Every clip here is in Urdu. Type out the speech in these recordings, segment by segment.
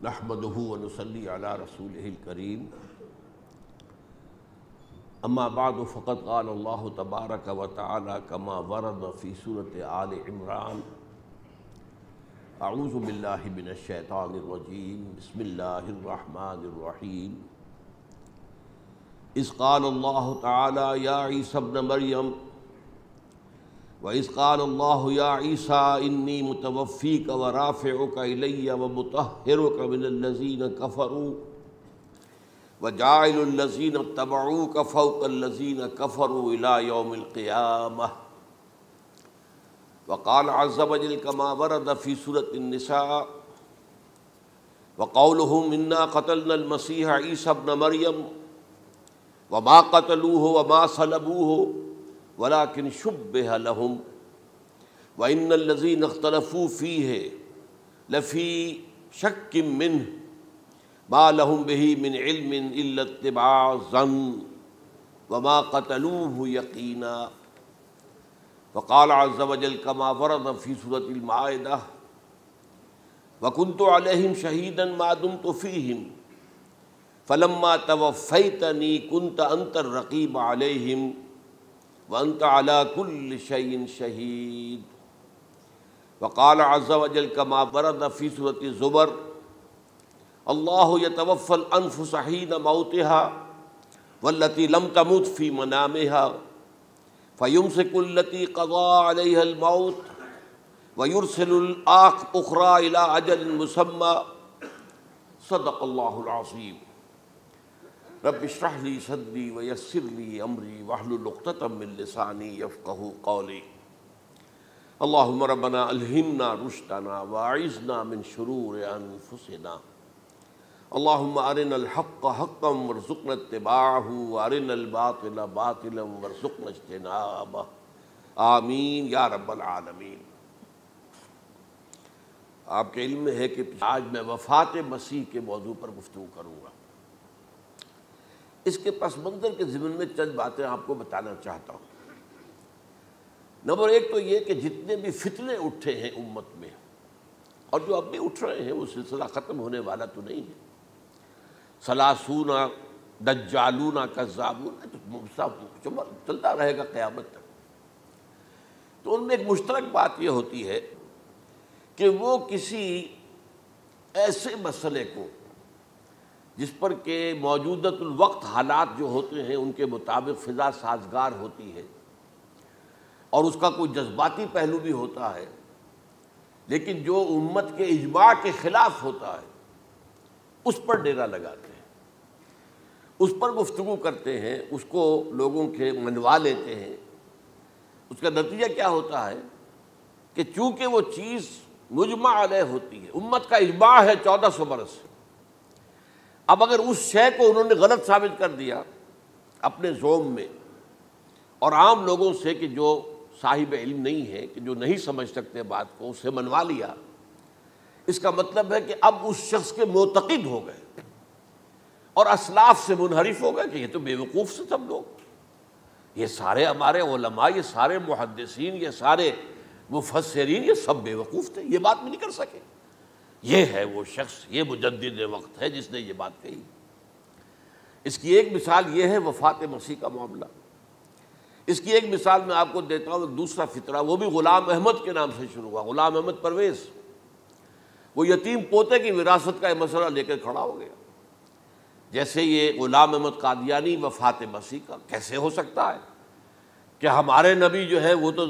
نحمده ونصلي على رسوله الكريم اما بعد فقد قال الله تبارك وتعالى كما ورد في سورة آل عمران اعوذ باللہ من الشیطان الرجیم بسم اللہ الرحمن الرحیم اذ قال اللہ تعالی یا عیسی ابن مریم وَإِذْ قَالَ اللَّهُ يَا عِيسَىٰ إِنِّي مُتَوَفِّيكَ وَرَافِعُكَ إِلَيَّ وَمُطَهِّرُكَ مِنَ الَّذِينَ كَفَرُوا وَجَاعِلُ الَّذِينَ اتَّبَعُوكَ فَوْقَ الَّذِينَ كَفَرُوا إِلَىٰ يَوْمِ الْقِيَامَةِ وَقَالَ عَزَّ وَجَلَّ كَمَا وَرَدَ فِي سُورَةِ النِّسَاءِ وَقَوْلُهُمْ إِنَّا قَتَلْنَا الْمَسِيحَ عِيسَى ابْنَ مَرْيَمَ وَمَا قَتَلُوهُ وَمَا صَلَبُوهُ ولكن شبه لهم وإن الذين اختلفوا فيه لفي شك منه ما لهم به من علم إلا اتباع الظن وما قتلوه يقينا وقال عز وجل كما ورد في سورة المائدة وكنت عليهم شهيدا ما دمت فيهم فلما توفيتني كنت أنت الرقيب عليهم وَأَنْتَ عَلَىٰ كُلِّ شَيْءٍ شَهِيدٌ وَقَالَ عَزَّ وَجَلَّ كَمَا وَرَدَ فِي سُورَةِ الزُّمَرِ اللَّهُ يَتَوَفَّى الْأَنفُسَ حِينَ مَوْتِهَا وَالَّتِي لَمْ تَمُتْ فِي مَنَامِهَا فَيُمْسِكُ الَّتِي قَضَىٰ عَلَيْهَا الْمَوْتَ وَيُرْسِلُ الْأُخْرَىٰ إِلَىٰ أَجَلٍ مُّسَمًّى صدق اللہ العظیم رب اشرح لی صدری ویسر لی امری واحلل عقدۃ من لسانی یفقہوا قولی اللہم ربنا الہمنا رشدنا واعذنا من شرور انفسنا اللہم ارنا الحق حقا وارزقنا اتباعہ وارنا الباطل باطلا وارزقنا اجتنابہ آمین یا رب العالمین۔ آپ کے علم میں ہے کہ آج میں وفات مسیح کے موضوع پر گفتگو کروں گا۔ اس کے پس منظر کے ضمن میں چند باتیں آپ کو بتانا چاہتا ہوں۔ نمبر ایک تو یہ کہ جتنے بھی فتنے اٹھے ہیں امت میں اور جو اب بھی اٹھ رہے ہیں وہ سلسلہ ختم ہونے والا تو نہیں ہے۔ ثلاثون دجالون کذابون چلتا رہے گا قیامت تک۔ تو ان میں ایک مشترک بات یہ ہوتی ہے کہ وہ کسی ایسے مسئلے کو جس پر کہ موجودۃ الوقت حالات جو ہوتے ہیں ان کے مطابق فضا سازگار ہوتی ہے اور اس کا کوئی جذباتی پہلو بھی ہوتا ہے، لیکن جو امت کے اجماع کے خلاف ہوتا ہے اس پر ڈیرا لگاتے ہیں، اس پر گفتگو کرتے ہیں، اس کو لوگوں کے منوا لیتے ہیں۔ اس کا نتیجہ کیا ہوتا ہے کہ چونکہ وہ چیز مجمع علیہ ہوتی ہے، امت کا اجماع ہے 1400 برس، اب اگر اس شے کو انہوں نے غلط ثابت کر دیا اپنے ذوم میں اور عام لوگوں سے کہ جو صاحب علم نہیں ہے، کہ جو نہیں سمجھ سکتے بات کو، اسے منوا لیا، اس کا مطلب ہے کہ اب اس شخص کے معتقد ہو گئے اور اسلاف سے منحرف ہو گئے کہ یہ تو بے وقوف سے سب لوگ، یہ سارے ہمارے علماء، یہ سارے محدثین، یہ سارے مفسرین، یہ سب بے وقوف تھے، یہ بات بھی نہیں کر سکے۔ یہ ہے وہ شخص، یہ مجدد وقت ہے جس نے یہ بات کہی۔ اس کی ایک مثال یہ ہے وفات مسیح کا معاملہ۔ اس کی ایک مثال میں آپ کو دیتا ہوں، ایک دوسرا فطرہ، وہ بھی غلام احمد کے نام سے شروع ہوا، غلام احمد پرویز۔ وہ یتیم پوتے کی وراثت کا یہ مسئلہ لے کر کھڑا ہو گیا۔ جیسے یہ غلام احمد قادیانی وفات مسیح کا کیسے ہو سکتا ہے کہ ہمارے نبی جو ہے وہ تو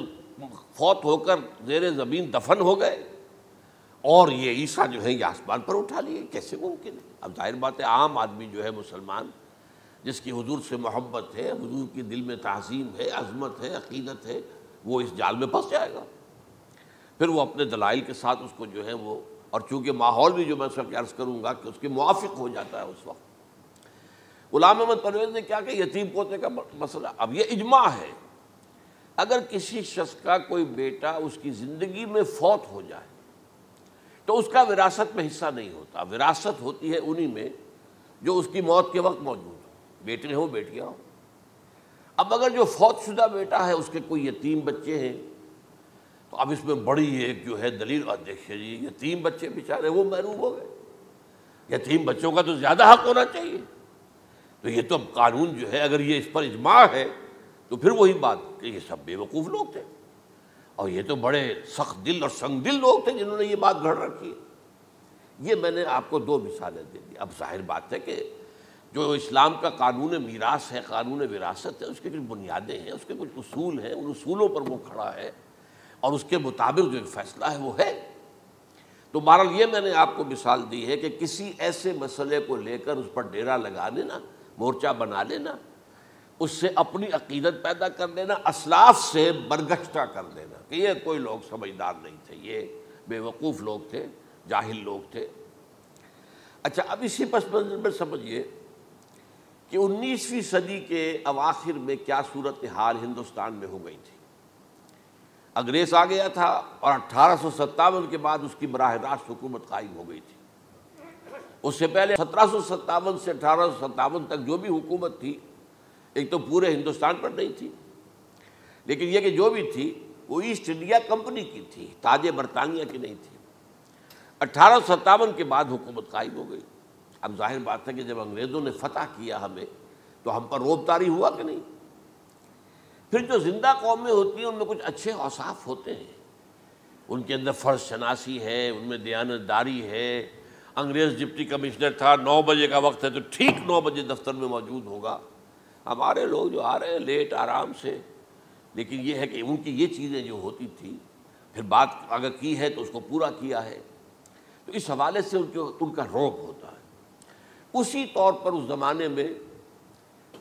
فوت ہو کر زیر زمین دفن ہو گئے اور یہ عیسیٰ جو ہے یہ آسمان پر اٹھا لیے، کیسے ممکن ہے؟ اب ظاہر بات ہے عام آدمی جو ہے مسلمان جس کی حضور سے محبت ہے، حضور کی دل میں تعظیم ہے، عظمت ہے، عقیدت ہے، وہ اس جال میں پھنس جائے گا۔ پھر وہ اپنے دلائل کے ساتھ اس کو جو ہے وہ، اور چونکہ ماحول بھی جو میں سب کے عرض کروں گا کہ اس کے موافق ہو جاتا ہے اس وقت۔ غلام احمد پرویز نے کیا کہ یتیم پوتے کا مسئلہ، اب یہ اجماع ہے، اگر کسی شخص کا کوئی بیٹا اس کی زندگی میں فوت ہو جائے تو اس کا وراثت میں حصہ نہیں ہوتا، وراثت ہوتی ہے انہی میں جو اس کی موت کے وقت موجود ہو، بیٹے ہوں بیٹیاں ہوں۔ اب اگر جو فوت شدہ بیٹا ہے اس کے کوئی یتیم بچے ہیں تو اب اس میں بڑی ایک جو ہے دلیل، دیکھیے جی یتیم بچے بیچارے وہ محروم ہو گئے، یتیم بچوں کا تو زیادہ حق ہونا چاہیے۔ تو یہ تو قانون جو ہے اگر یہ اس پر اجماع ہے تو پھر وہی بات کہ یہ سب بے وقوف لوگ تھے، اور یہ تو بڑے سخت دل اور سنگ دل لوگ تھے جنہوں نے یہ بات گھڑ رکھی ہے۔ یہ میں نے آپ کو دو مثالیں دے دی۔ اب ظاہر بات ہے کہ جو اسلام کا قانون میراث ہے، قانون وراثت ہے، اس کے کچھ بنیادیں ہیں، اس کے کچھ اصول ہیں، ان اصولوں پر وہ کھڑا ہے اور اس کے مطابق جو ایک فیصلہ ہے وہ ہے۔ تو بہرحال یہ میں نے آپ کو مثال دی ہے کہ کسی ایسے مسئلے کو لے کر اس پر ڈیرا لگا لینا، مورچہ بنا لینا، اس سے اپنی عقیدت پیدا کر لینا، اسلاف سے برگشتہ کر دینا کہ یہ کوئی لوگ سمجھدار نہیں تھے، یہ بے وقوف لوگ تھے، جاہل لوگ تھے۔ اچھا، اب اسی پس منظر میں سمجھیے کہ 19ویں صدی کے اواخر میں کیا صورتحال ہندوستان میں ہو گئی تھی۔ انگریز آ گیا تھا اور 1857 کے بعد اس کی براہ راست حکومت قائم ہو گئی تھی۔ اس سے پہلے 1757 سے 1857 تک جو بھی حکومت تھی، ایک تو پورے ہندوستان پر نہیں تھی، لیکن یہ کہ جو بھی تھی وہ ایسٹ انڈیا کمپنی کی تھی، تاج برطانیہ کی نہیں تھی۔ 1857 کے بعد حکومت قائم ہو گئی۔ اب ظاہر بات ہے کہ جب انگریزوں نے فتح کیا ہمیں تو ہم پر روب طاری ہوا کہ نہیں۔ پھر جو زندہ قومیں ہوتی ہیں ان میں کچھ اچھے اوصاف ہوتے ہیں، ان کے اندر فرض شناسی ہے، ان میں دیانت داری ہے۔ انگریز ڈپٹی کمشنر تھا، 9 بجے کا وقت ہے تو ٹھیک 9 بجے دفتر میں موجود ہوگا۔ ہمارے لوگ جو آ رہے ہیں لیٹ آرام سے، لیکن یہ ہے کہ ان کی یہ چیزیں جو ہوتی تھی، پھر بات اگر کی ہے تو اس کو پورا کیا ہے، تو اس حوالے سے ان کا رعب ہوتا ہے۔ اسی طور پر اس زمانے میں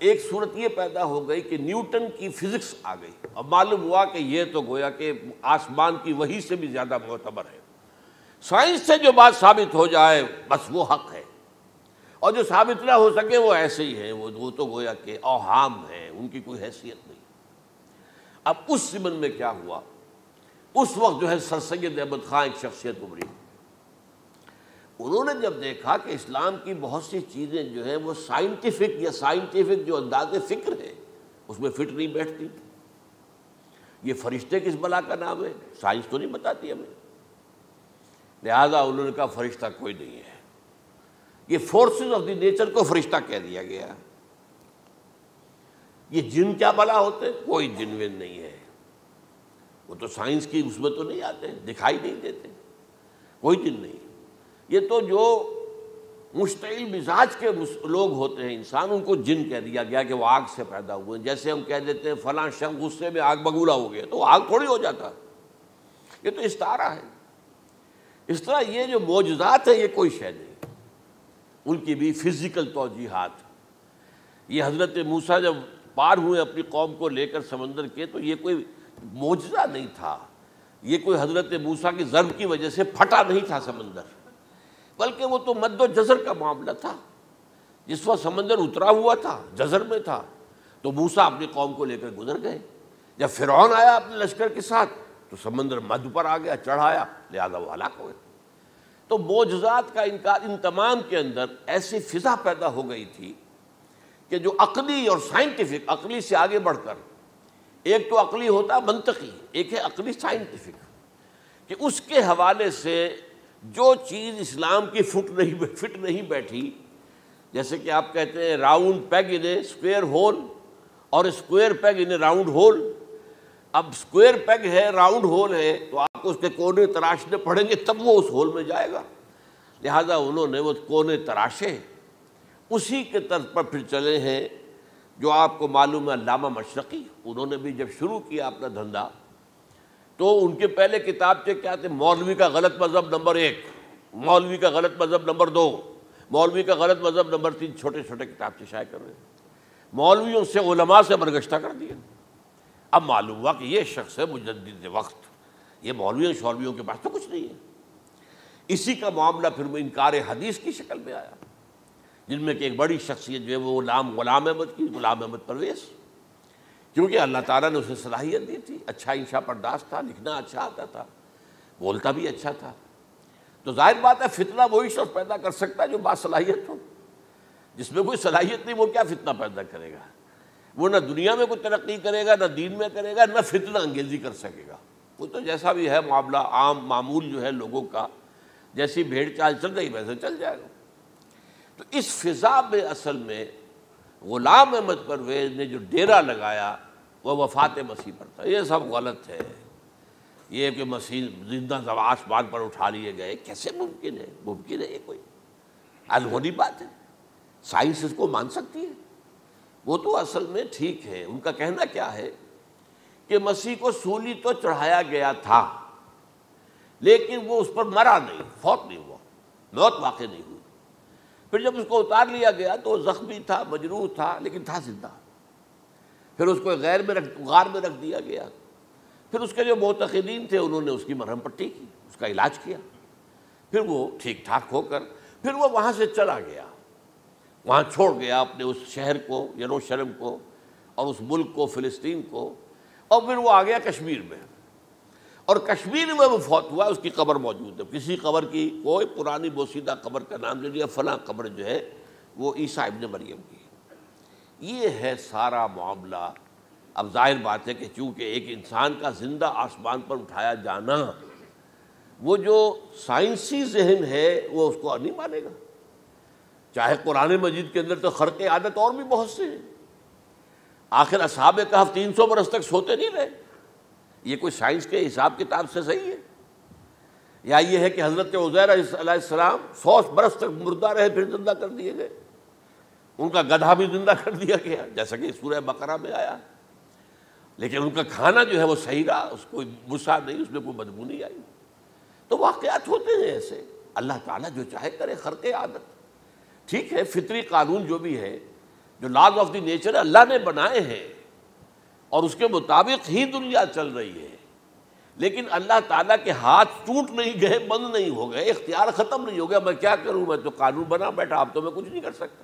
ایک صورت یہ پیدا ہو گئی کہ نیوٹن کی فزکس آ گئی، اب معلوم ہوا کہ یہ تو گویا کہ آسمان کی وحی سے بھی زیادہ معتبر ہے۔ سائنس سے جو بات ثابت ہو جائے بس وہ حق ہے، اور جو ثابت نہ ہو سکے وہ ایسے ہی ہیں، وہ تو گویا کہ اوہام ہیں، ان کی کوئی حیثیت نہیں۔ اب اس زمن میں کیا ہوا، اس وقت جو ہے سر سید احمد خان ایک شخصیت ابھری۔ انہوں نے جب دیکھا کہ اسلام کی بہت سی چیزیں جو ہیں وہ سائنٹیفک جو انداز فکر ہے اس میں فٹ نہیں بیٹھتی۔ یہ فرشتے کس بلا کا نام ہے، سائنس تو نہیں بتاتی ہمیں، لہذا انہوں نے کہا فرشتہ کوئی نہیں ہے، یہ فورسز آف دی نیچر کو فرشتہ کہہ دیا گیا۔ یہ جن کیا بلا ہوتے، کوئی جن ون نہیں ہے، وہ تو سائنس کی اس میں تو نہیں آتے، دکھائی نہیں دیتے، کوئی جن نہیں۔ یہ تو جو مشتعل مزاج کے لوگ ہوتے ہیں انسان، ان کو جن کہہ دیا گیا کہ وہ آگ سے پیدا ہوئے ہیں۔ جیسے ہم کہہ دیتے ہیں فلاں شخص غصے میں آگ بگولا ہو گیا، تو وہ آگ تھوڑی ہو جاتا، یہ تو استعارہ ہے۔ اس طرح یہ جو معجزات ہیں یہ کوئی شے نہیں، ان کی بھی فزیکل توجیحات۔ یہ حضرت موسیٰ جب پار ہوئے اپنی قوم کو لے کر سمندر کے، تو یہ کوئی معجزہ نہیں تھا، یہ کوئی حضرت موسیٰ کی ضرب کی وجہ سے پھٹا نہیں تھا سمندر، بلکہ وہ تو مد و جزر کا معاملہ تھا۔ جس وقت سمندر اترا ہوا تھا، جزر میں تھا، تو موسیٰ اپنی قوم کو لے کر گزر گئے۔ جب فرعون آیا اپنے لشکر کے ساتھ تو سمندر مد پر آ گیا، چڑھایا، لہذا وہ ہلاک ہوئے۔ تو معجزات کا انکار، ان تمام کے اندر ایسی فضا پیدا ہو گئی تھی کہ جو عقلی اور سائنٹیفک، عقلی سے آگے بڑھ کر، ایک تو عقلی ہوتا منطقی، ایک ہے عقلی سائنٹیفک، کہ اس کے حوالے سے جو چیز اسلام کی فٹ نہیں بیٹھی، جیسے کہ آپ کہتے ہیں round peg in a square hole اور square peg in a round hole. اب اسکوئر پیگ ہے، راؤنڈ ہول ہے، تو آپ کو اس کے کونے تراشنے پڑیں گے تب وہ اس ہول میں جائے گا، لہذا انہوں نے وہ کونے تراشے، اسی کے طرز پر پھر چلے ہیں۔ جو آپ کو معلوم ہے علامہ مشرقی، انہوں نے بھی جب شروع کیا اپنا دھندا، تو ان کے پہلے کتابچے کیا تھے، مولوی کا غلط مذہب نمبر 1، مولوی کا غلط مذہب نمبر 2، مولوی کا غلط مذہب نمبر 3، چھوٹے چھوٹے کتابچے شائع کر رہے ہیں۔ مولویوں سے علماء سے برگشتہ کر دیا۔ اب معلوم ہوا کہ یہ شخص ہے مجدد وقت، یہ مولویوں شولویوں کے پاس تو کچھ نہیں ہے۔ اسی کا معاملہ پھر وہ انکار حدیث کی شکل میں آیا، جن میں کہ ایک بڑی شخصیت جو ہے وہ غلام احمد کی، غلام احمد پرویز، کیونکہ اللہ تعالیٰ نے اسے صلاحیت دی تھی، اچھا انشا پرداز تھا، لکھنا اچھا آتا تھا، بولتا بھی اچھا تھا، تو ظاہر بات ہے فتنہ وہی شخص پیدا کر سکتا ہے جو باصلاحیت ہو۔ جس میں کوئی صلاحیت نہیں وہ کیا فتنہ پیدا کرے گا، وہ نہ دنیا میں کوئی ترقی کرے گا، نہ دین میں کرے گا، نہ فتنہ انگیزی کر سکے گا۔ وہ تو جیسا بھی ہے معاملہ عام معمول جو ہے لوگوں کا، جیسی بھیڑ چال چل رہی ویسے چل جائے گا۔ تو اس فضا میں اصل میں غلام احمد پرویز نے جو ڈیرا لگایا وہ وفات مسیح پر تھا۔ یہ سب غلط ہے، یہ کہ مسیح زندہ آسمان پر اٹھا لیے گئے، کیسے ممکن ہے؟ ممکن ہے یہ کوئی الہونی بات ہے؟ سائنس اس کو مان سکتی ہے؟ وہ تو اصل میں ٹھیک ہے، ان کا کہنا کیا ہے کہ مسیح کو سولی تو چڑھایا گیا تھا لیکن وہ اس پر مرا نہیں، فوت نہیں ہوا، موت واقع نہیں ہوئی۔ پھر جب اس کو اتار لیا گیا تو وہ زخمی تھا، مجروح تھا، لیکن تھا زندہ۔ پھر اس کو غار میں رکھ دیا گیا۔ پھر اس کے جو معتقدین تھے انہوں نے اس کی مرہم پٹی کی، اس کا علاج کیا، پھر وہ ٹھیک ٹھاک ہو کر پھر وہ وہاں سے چلا گیا، وہاں چھوڑ گیا اپنے اس شہر کو، یروشلم کو، اور اس ملک کو، فلسطین کو، اور پھر وہ آ گیا کشمیر میں، اور کشمیر میں وہ فوت ہوا۔ اس کی قبر موجود ہے، کسی قبر کی کوئی پرانی بوسیدہ قبر کا نام نہیں لیا، فلاں قبر جو ہے وہ عیسیٰ ابن مریم کی ہے۔ یہ ہے سارا معاملہ۔ اب ظاہر بات ہے کہ چونکہ ایک انسان کا زندہ آسمان پر اٹھایا جانا، وہ جو سائنسی ذہن ہے وہ اس کو نہیں مانے گا، چاہے قرآن مجید کے اندر تو خرق عادت اور بھی بہت سے ہیں۔ آخر اصحاب کہف 300 برس تک سوتے نہیں رہے، یہ کوئی سائنس کے حساب کتاب سے صحیح ہے؟ یا یہ ہے کہ حضرت عزیر علیہ السلام 100 برس تک مردہ رہے پھر زندہ کر دیے گئے، ان کا گدھا بھی زندہ کر دیا گیا جیسا کہ سورہ بقرہ میں آیا، لیکن ان کا کھانا جو ہے وہ صحیح رہا، اس کو مسا نہیں، اس میں کوئی بدبو نہیں آئی۔ تو واقعات ہوتے ہیں ایسے، اللہ تعالیٰ جو چاہے کرے، خرق عادت ٹھیک ہے۔ فطری قانون جو بھی ہے، جو لاز آف دی نیچر اللہ نے بنائے ہیں اور اس کے مطابق ہی دنیا چل رہی ہے، لیکن اللہ تعالیٰ کے ہاتھ ٹوٹ نہیں گئے، بند نہیں ہو گئے، اختیار ختم نہیں ہو گیا۔ میں کیا کروں؟ میں تو قانون بنا بیٹھا، اب تو میں کچھ نہیں کر سکتا۔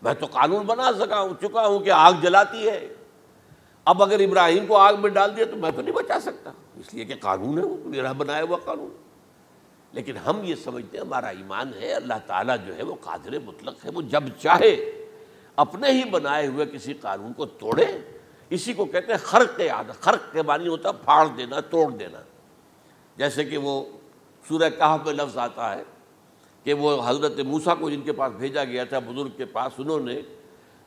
میں تو قانون بنا چکا ہوں کہ آگ جلاتی ہے، اب اگر ابراہیم کو آگ میں ڈال دیا تو میں تو نہیں بچا سکتا، اس لیے کہ قانون ہے، وہ میرا بنایا ہوا قانون۔ لیکن ہم یہ سمجھتے ہیں، ہمارا ایمان ہے اللہ تعالیٰ جو ہے وہ قادر مطلق ہے، وہ جب چاہے اپنے ہی بنائے ہوئے کسی قانون کو توڑے۔ اسی کو کہتے ہیں خرق عادت۔ خرق کے معنی ہوتا ہے پھاڑ دینا، توڑ دینا۔ جیسے کہ وہ سورہ کہف میں لفظ آتا ہے کہ وہ حضرت موسیٰ کو جن کے پاس بھیجا گیا تھا، بزرگ کے پاس، انہوں نے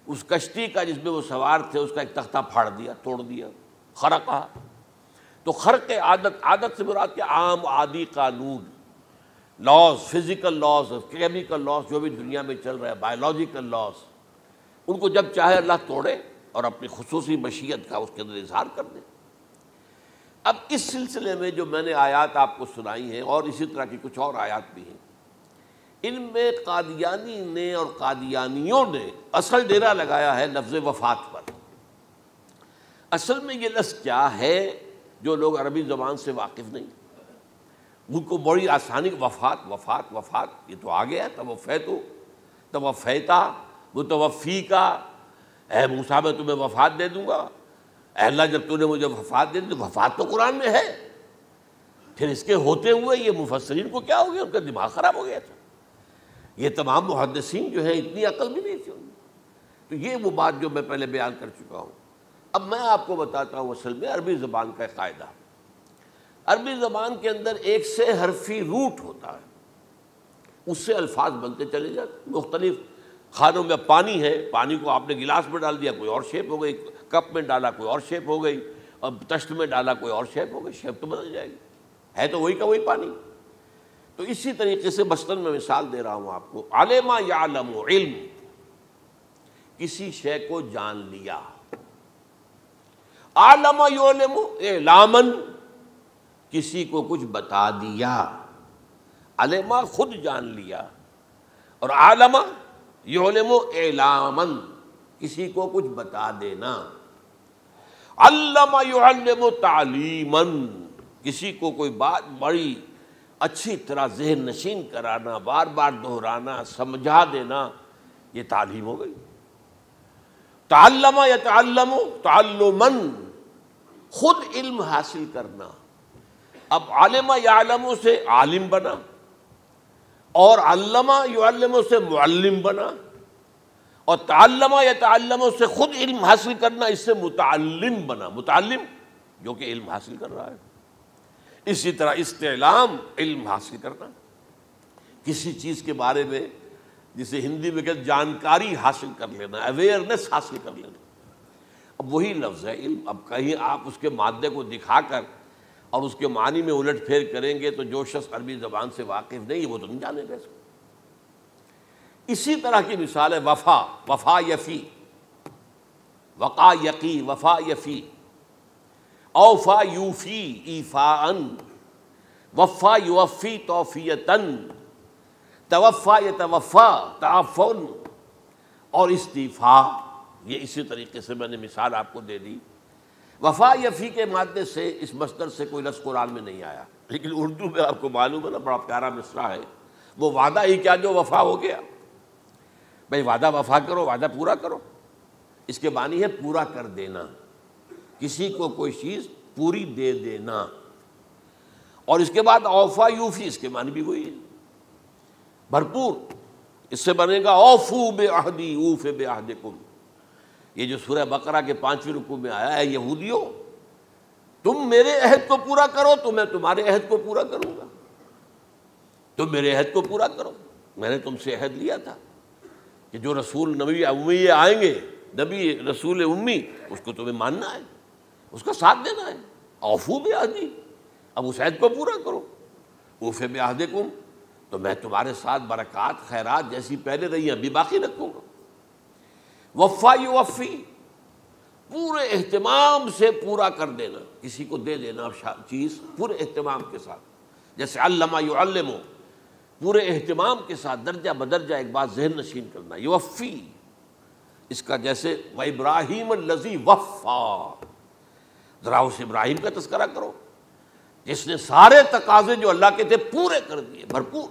اس کشتی کا جس میں وہ سوار تھے اس کا ایک تختہ پھاڑ دیا، توڑ دیا، خرقہ۔ تو خرق عادت سے مراد کیا؟ عام عادی قانون، laws, physical laws, chemical laws, جو بھی دنیا میں چل رہا ہے، بایولوجیکل لاز، ان کو جب چاہے اللہ توڑے اور اپنی خصوصی مشیت کا اس کے اندر اظہار کر دے۔ اب اس سلسلے میں جو میں نے آیات آپ کو سنائی ہیں، اور اسی طرح کی کچھ اور آیات بھی ہیں، ان میں قادیانی نے اور قادیانیوں نے اصل ڈیرا لگایا ہے لفظ وفات پر۔ اصل میں یہ لفظ کیا ہے جو لوگ عربی زبان سے واقف نہیں، ان کو بڑی آسانی، وفات وفات وفات، یہ تو آ گیا، توفیتو، توفیتا، متوفی کا، اے موسیٰ میں تمہیں وفات دے دوں گا، اے اللہ جب تو نے مجھے وفات دے دی، تو وفات تو قرآن میں ہے۔ پھر اس کے ہوتے ہوئے یہ مفسرین کو کیا ہو گیا؟ ان کا دماغ خراب ہو گیا تھا۔ یہ تمام محدثین جو ہیں اتنی عقل بھی نہیں تھی ان میں۔ تو یہ وہ بات جو میں پہلے بیان کر چکا ہوں۔ اب میں آپ کو بتاتا ہوں اصل میں عربی زبان کا قاعدہ۔ عربی زبان کے اندر ایک سے حرفی روٹ ہوتا ہے، اس سے الفاظ بنتے چلے جاتے ہیں۔ مختلف خانوں میں پانی ہے، پانی کو آپ نے گلاس میں ڈال دیا، کوئی اور شیپ ہو گئی، کپ میں ڈالا کوئی اور شیپ ہو گئی، اور تشت میں ڈالا کوئی اور شیپ ہو گئی، شیپ تو بدل جائے گی، ہے تو وہی کا وہی پانی۔ تو اسی طریقے سے مثلاً میں مثال دے رہا ہوں آپ کو، علم یعلم، علم، کسی شے کو جان لیا، علم یعلم اعلاماً، کسی کو کچھ بتا دیا، علمہ خود جان لیا، اور علمہ یعلم اعلاماً، کسی کو کچھ بتا دینا، علم یعلم تعلیماً، کسی کو کوئی بات بڑی اچھی طرح ذہن نشین کرانا، بار بار دہرانا، سمجھا دینا، یہ تعلیم ہو گئی۔ تعلم یتعلم تعلماً، خود علم حاصل کرنا۔ اب علم یعلم سے عالم بنا، اور علم یعلم سے معلم بنا، اور تعلم یتعلم سے خود علم حاصل کرنا، اس سے متعلم بنا، متعلم جو کہ علم حاصل کر رہا ہے۔ اسی طرح استعلام، علم حاصل کرنا، کسی چیز کے بارے میں جسے ہندی میں کہتے جانکاری حاصل کر لینا، اویئرنیس حاصل کر لینا۔ اب وہی لفظ ہے علم، اب کہیں آپ اس کے مادے کو دکھا کر اور اس کے معنی میں الٹ پھیر کریں گے تو جو شخص عربی زبان سے واقف نہیں وہ تو نہیں جانے گا اس کو۔ اسی طرح کی مثال ہے وفا، وفا یفی، وقا یقی، وفا یفی، اوفا یوفی ایفاءً، وفا یوفی توفیتاً، توفا یتوفا تعفن، اور استیفاء، یہ اسی طریقے سے میں نے مثال آپ کو دے دی۔ وفا یفی کے مادے سے اس مصدر سے کوئی لفظ قرآن میں نہیں آیا، لیکن اردو میں آپ کو معلوم ہے نا بڑا پیارا مصرع ہے، وہ وعدہ ہی کیا جو وفا ہو گیا۔ بھئی وعدہ وفا کرو، وعدہ پورا کرو، اس کے معنی ہے پورا کر دینا، کسی کو کوئی چیز پوری دے دینا۔ اور اس کے بعد اوفا یوفی، اس کے معنی بھی وہی ہے، بھرپور۔ اس سے بنے گا اوفو بعہدی اوف بعہدکم، یہ جو سورہ بقرہ کے 5ویں رکوع میں آیا ہے، یہودیوں تم میرے عہد کو پورا کرو تو میں تمہارے عہد کو پورا کروں گا، تم میرے عہد کو پورا کرو، میں نے تم سے عہد لیا تھا کہ جو رسول نبی امی آئیں گے، نبی رسول امی، اس کو تمہیں ماننا ہے، اس کا ساتھ دینا ہے۔ اوفو بعہدی، اب اس عہد کو پورا کرو۔ اوف بعہدکم، تو میں تمہارے ساتھ برکات خیرات جیسی پہلے رہی ہیں ابھی باقی رکھوں گا۔ وفا یوفی، پورے اہتمام سے پورا کر دینا، کسی کو دے دینا چیز پورے اہتمام کے ساتھ، جیسے علم یعلم، پورے اہتمام کے ساتھ درجہ بدرجہ ایک بات ذہن نشین کرنا۔ یوفی، اس کا جیسے وَإِبْرَاهِيمَ الَّذِي وَفَّى، ذرا اس ابراہیم کا تذکرہ کرو جس نے سارے تقاضے جو اللہ کے تھے پورے کر دیے، بھرپور۔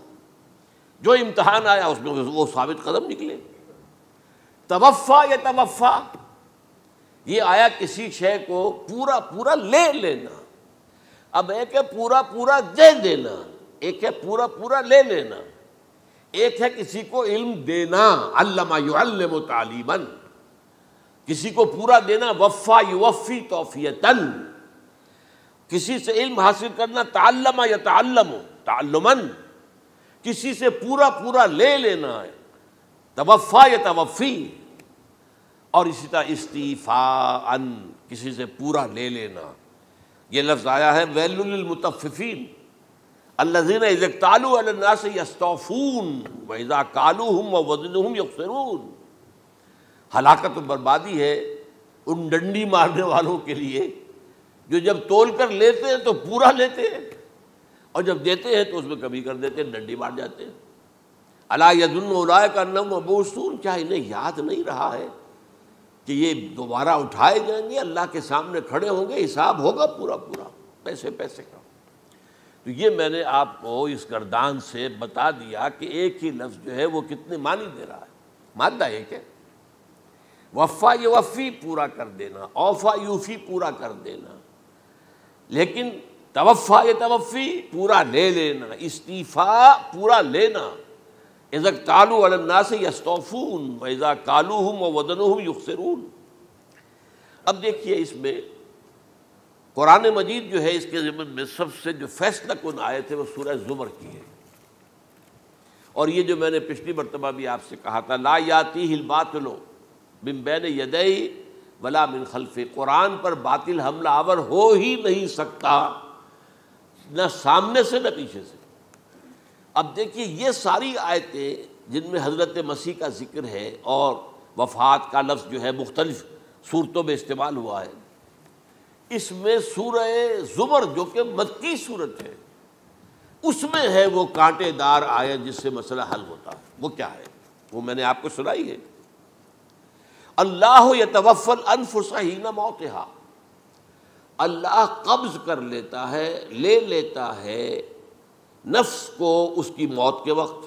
جو امتحان آیا اس میں وہ ثابت قدم نکلے۔ توفا یا توفا، یہ آیا کسی شے کو پورا پورا لے لینا۔ اب ایک ہے پورا پورا دے دینا، ایک ہے پورا پورا لے لینا، ایک ہے کسی کو علم دینا، علم یعلم تعلیماً، کسی کو پورا دینا، وفا یوفی توفیتاً، کسی سے علم حاصل کرنا، تعلم یتعلم تعلماً، کسی سے پورا پورا لے لینا ہے، توفا یتوفی، اور اسی طرح استیفاءً، کسی سے پورا لے لینا۔ یہ لفظ آیا ہے ویل للمطففین الذین اذا اکتالوا علی الناس یستوفون واذا کالوہم ووزنوہم یخسرون۔ ہلاکت و بربادی ہے ان ڈنڈی مارنے والوں کے لیے جو جب تول کر لیتے ہیں تو پورا لیتے ہیں، اور جب دیتے ہیں تو اس میں کمی کر دیتے ہیں، ڈنڈی مار جاتے ہیں۔ الا یظن اولئک انہم مبعوثون، کیا انہیں یاد نہیں رہا ہے کہ یہ دوبارہ اٹھائے جائیں گے، اللہ کے سامنے کھڑے ہوں گے، حساب ہوگا پورا پورا پیسے پیسے کا۔ تو یہ میں نے آپ کو اس گردان سے بتا دیا کہ ایک ہی لفظ جو ہے وہ کتنے معنی دے رہا ہے۔ مادہ ایک ہے، وفا یوفی پورا کر دینا، اوفا یوفی پورا کر دینا، لیکن توفا یتوفی پورا لے لینا، استیفاء پورا لینا، اذا اکتالوا علی الناس یستوفون واذا کالوہم ووزنوہم یخسرون۔ اب دیکھیے اس میں قرآن مجید جو ہے اس کے ضمن میں سب سے جو فیصلہ کن آیت ہے وہ سورہ زمر کی ہے، اور یہ جو میں نے پچھلی مرتبہ بھی آپ سے کہا تھا، لا یاتیہ الباطل من بین یدیہ ولا من خلفہ، قرآن پر باطل حملہ آور ہو ہی نہیں سکتا، نہ سامنے سے نہ پیچھے سے۔ اب دیکھیے یہ ساری آیتیں جن میں حضرت مسیح کا ذکر ہے اور وفات کا لفظ جو ہے مختلف صورتوں میں استعمال ہوا ہے، اس میں سورہ زمر جو کہ مکی صورت ہے اس میں ہے وہ کانٹے دار آیت جس سے مسئلہ حل ہوتا ہے۔ وہ کیا ہے؟ وہ میں نے آپ کو سنائی ہے، اللہ یتوفی الانفس حین موتہا، اللہ قبض کر لیتا ہے، لے لیتا ہے نفس کو اس کی موت کے وقت،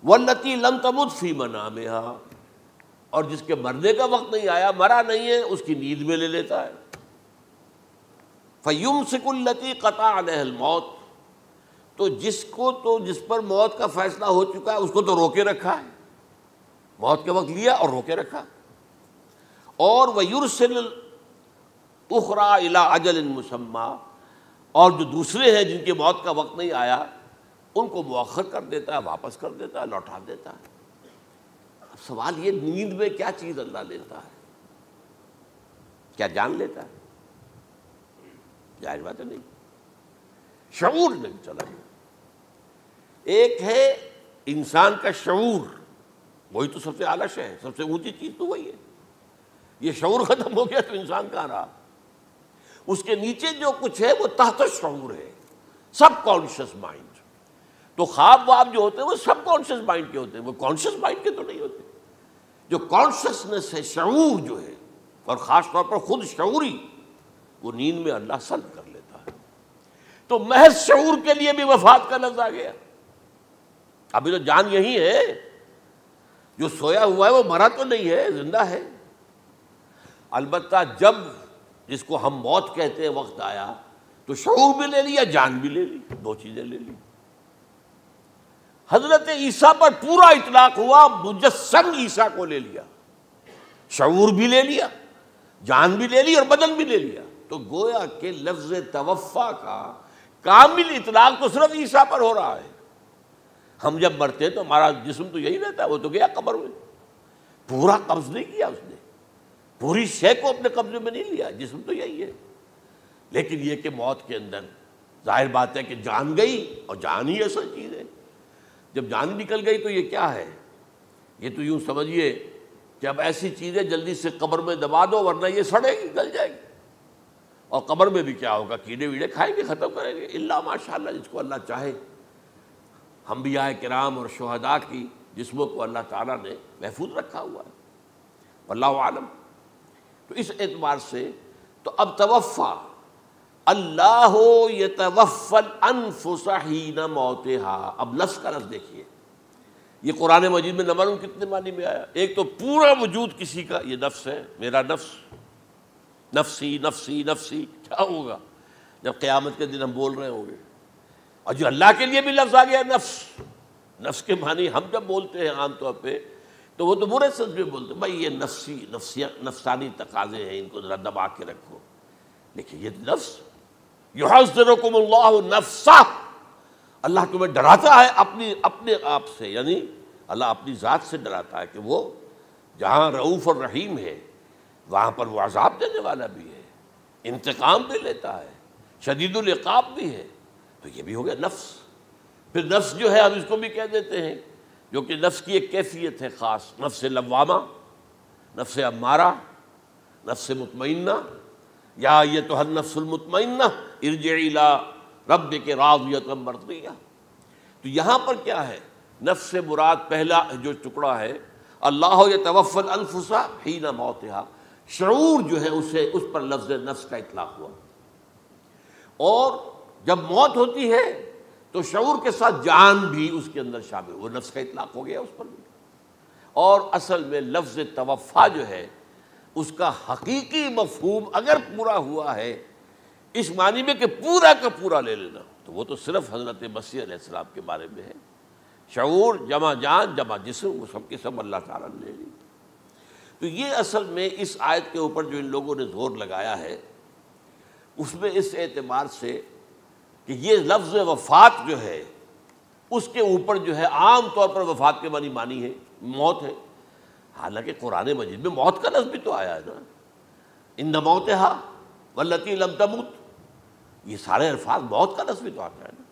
واللتی لم تمت فی منامہا، اور جس کے مرنے کا وقت نہیں آیا، مرا نہیں ہے، اس کی نیند میں لے لیتا ہے۔ فیمسک التی قطع علیہ الموت، تو جس پر موت کا فیصلہ ہو چکا ہے اس کو تو روکے رکھا ہے، موت کے وقت لیا اور روکے رکھا۔ اور ویرسل اخری الی اجل مسمی، اور جو دوسرے ہیں جن کی موت کا وقت نہیں آیا ان کو مؤخر کر دیتا ہے، واپس کر دیتا ہے، لوٹا دیتا ہے۔ اب سوال یہ، نیند میں کیا چیز اللہ لیتا ہے؟ کیا جان لیتا ہے؟ ظاہر بات ہے نہیں، شعور نہیں چلا گیا۔ ایک ہے انسان کا شعور، وہی تو سب سے اعلیٰ شے ہے، سب سے اونچی چیز تو وہی ہے۔ یہ شعور ختم ہو گیا تو انسان کہاں رہا؟ اس کے نیچے جو کچھ ہے وہ تحت شعور ہے، سب کانشیس مائنڈ۔ تو خواب واب جو ہوتے ہیں وہ سب کانشیس مائنڈ کے ہوتے ہیں، وہ کانشیس مائنڈ کے تو نہیں ہوتے۔ جو کانشیسنس ہے، شعور جو ہے، اور خاص طور پر خود شعوری، وہ نیند میں اللہ سلب کر لیتا ہے۔ تو محض شعور کے لیے بھی وفات کا لفظ آ گیا۔ ابھی تو جان یہی ہے، جو سویا ہوا ہے وہ مرا تو نہیں ہے، زندہ ہے۔ البتہ جب جس کو ہم موت کہتے ہیں وقت آیا تو شعور بھی لے لیا، جان بھی لے لی، دو چیزیں لے لی۔ حضرت عیسیٰ پر پورا اطلاق ہوا، مجسم عیسیٰ کو لے لیا، شعور بھی لے لیا، جان بھی لے لی اور بدن بھی لے لیا۔ تو گویا کہ لفظ توفا کا کامل اطلاق تو صرف عیسیٰ پر ہو رہا ہے۔ ہم جب مرتے تو ہمارا جسم تو یہی رہتا ہے، وہ تو گیا قبر میں، پورا قبض نہیں کیا اس نے، پوری شے کو اپنے قبضے میں نہیں لیا، جسم تو یہی ہے۔ لیکن یہ کہ موت کے اندر ظاہر بات ہے کہ جان گئی، اور جان ہی اصل چیز ہے۔ جب جان نکل گئی تو یہ کیا ہے؟ یہ تو یوں سمجھیے کہ اب ایسی چیزیں جلدی سے قبر میں دبا دو ورنہ یہ سڑے گی، گل جائے گی۔ اور قبر میں بھی کیا ہوگا؟ کیڑے ویڑے کھائیں گے، ختم کریں گے، الا ماشاءاللہ جس کو اللہ چاہے۔ انبیاء کرام اور شہداء کی جسموں کو اللہ تعالیٰ نے محفوظ رکھا ہوا ہے، واللہ عالم۔ تو اس اعتبار سے تو اب توفا، اللہ یتوفی الانفس حین موتها، اب لفظ کا لفظ دیکھیے، یہ قرآن مجید میں نمبر کتنے معنی میں آیا؟ ایک تو پورا وجود کسی کا یہ نفس ہے، میرا نفس، نفسی نفسی نفسی، کیا ہوگا جب قیامت کے دن ہم بول رہے ہوں گے؟ اور جو اللہ کے لیے بھی لفظ آ گیا نفس، نفس کے معنی ہم جب بولتے ہیں عام طور پہ تو وہ تو برے سمجھ میں بولتے ہیں، بھائی یہ نفسانی تقاضے ہیں، ان کو ذرا دبا کے رکھو۔ لیکن یہ نفس، یحذرکم اللہ نفسہ، اللہ تمہیں ڈراتا ہے اپنے آپ سے، یعنی اللہ اپنی ذات سے ڈراتا ہے کہ وہ جہاں رؤوف اور رحیم ہے وہاں پر وہ عذاب دینے والا بھی ہے، انتقام بھی لیتا ہے، شدید العقاب بھی ہے۔ تو یہ بھی ہو گیا نفس۔ پھر نفس جو ہے ہم اس کو بھی کہہ دیتے ہیں، جو کہ نفس کی ایک کیفیت ہے خاص، نفس لوامہ، نفس امارہ، نفس مطمئنہ، یا ایتھا النفس المطمئنہ ارجعی الی ربک راضیۃ مرضیہ۔ تو یہاں پر کیا ہے؟ نفس سے مراد پہلا جو ٹکڑا ہے، اللہ یتوفی الانفس حین موتہا، شعور جو ہے اسے، اس پر لفظ نفس کا اطلاق ہوا۔ اور جب موت ہوتی ہے تو شعور کے ساتھ جان بھی اس کے اندر شامل، وہ نفس کا اطلاق ہو گیا اس پر بھی۔ اور اصل میں لفظ توفا جو ہے اس کا حقیقی مفہوم اگر پورا ہوا ہے اس معنی میں کہ پورا کا پورا لے لینا، تو وہ تو صرف حضرت مسیح علیہ السلام کے بارے میں ہے۔ شعور جمع جان جمع جسم، وہ سب کے سب اللہ تعالیٰ نے لے لی۔ تو یہ اصل میں اس آیت کے اوپر جو ان لوگوں نے زور لگایا ہے، اس میں اس اعتبار سے کہ یہ لفظ وفات جو ہے اس کے اوپر جو ہے عام طور پر وفات کے معنی ہے موت ہے، حالانکہ قرآن مجید میں موت کا لفظ بھی تو آیا ہے نا، ان موتہا واللتی لم تمت، یہ سارے الفاظ موت کا لفظ بھی تو آتا ہے نا۔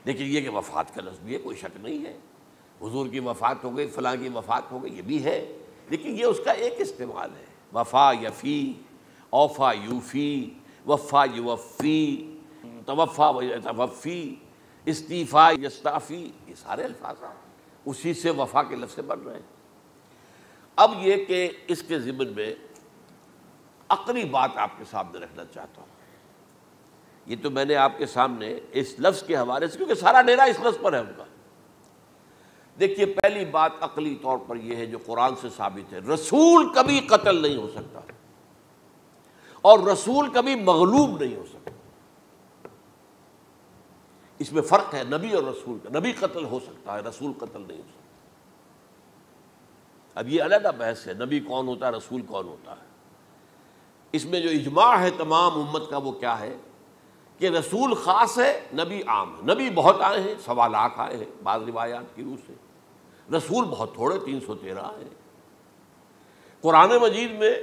لیکن یہ کہ وفات کا لفظ بھی ہے، کوئی شک نہیں ہے، حضور کی وفات ہو گئی، فلاں کی وفات ہو گئی، یہ بھی ہے، لیکن یہ اس کا ایک استعمال ہے۔ وفا یفی، اوفا یوفی، وفا یوفی، توفا و یتوفی، استیفا یستعفی، یہ سارے الفاظ اسی سے وفا کے لفظ سے بن رہے ہیں۔ اب یہ کہ اس کے ضمن میں عقلی بات آپ کے سامنے رکھنا چاہتا ہوں۔ یہ تو میں نے آپ کے سامنے اس لفظ کے حوالے سے، کیونکہ سارا ڈیرا اس لفظ پر ہے ان کا۔ دیکھیے پہلی بات عقلی طور پر یہ ہے جو قرآن سے ثابت ہے، رسول کبھی قتل نہیں ہو سکتا اور رسول کبھی مغلوب نہیں ہو سکتا۔ اس میں فرق ہے نبی اور رسول کا، نبی قتل ہو سکتا ہے، رسول قتل نہیں ہو سکتا۔ اب یہ علیحدہ بحث ہے، نبی کون ہوتا ہے، رسول کون ہوتا ہے۔ اس میں جو اجماع ہے تمام امت کا وہ کیا ہے کہ رسول خاص ہے، نبی عام ہے۔ نبی بہت آئے ہیں، 1.25 لاکھ آئے ہیں بعض روایات کی روح سے، رسول بہت تھوڑے 313 آئے ہیں۔ قرآن مجید میں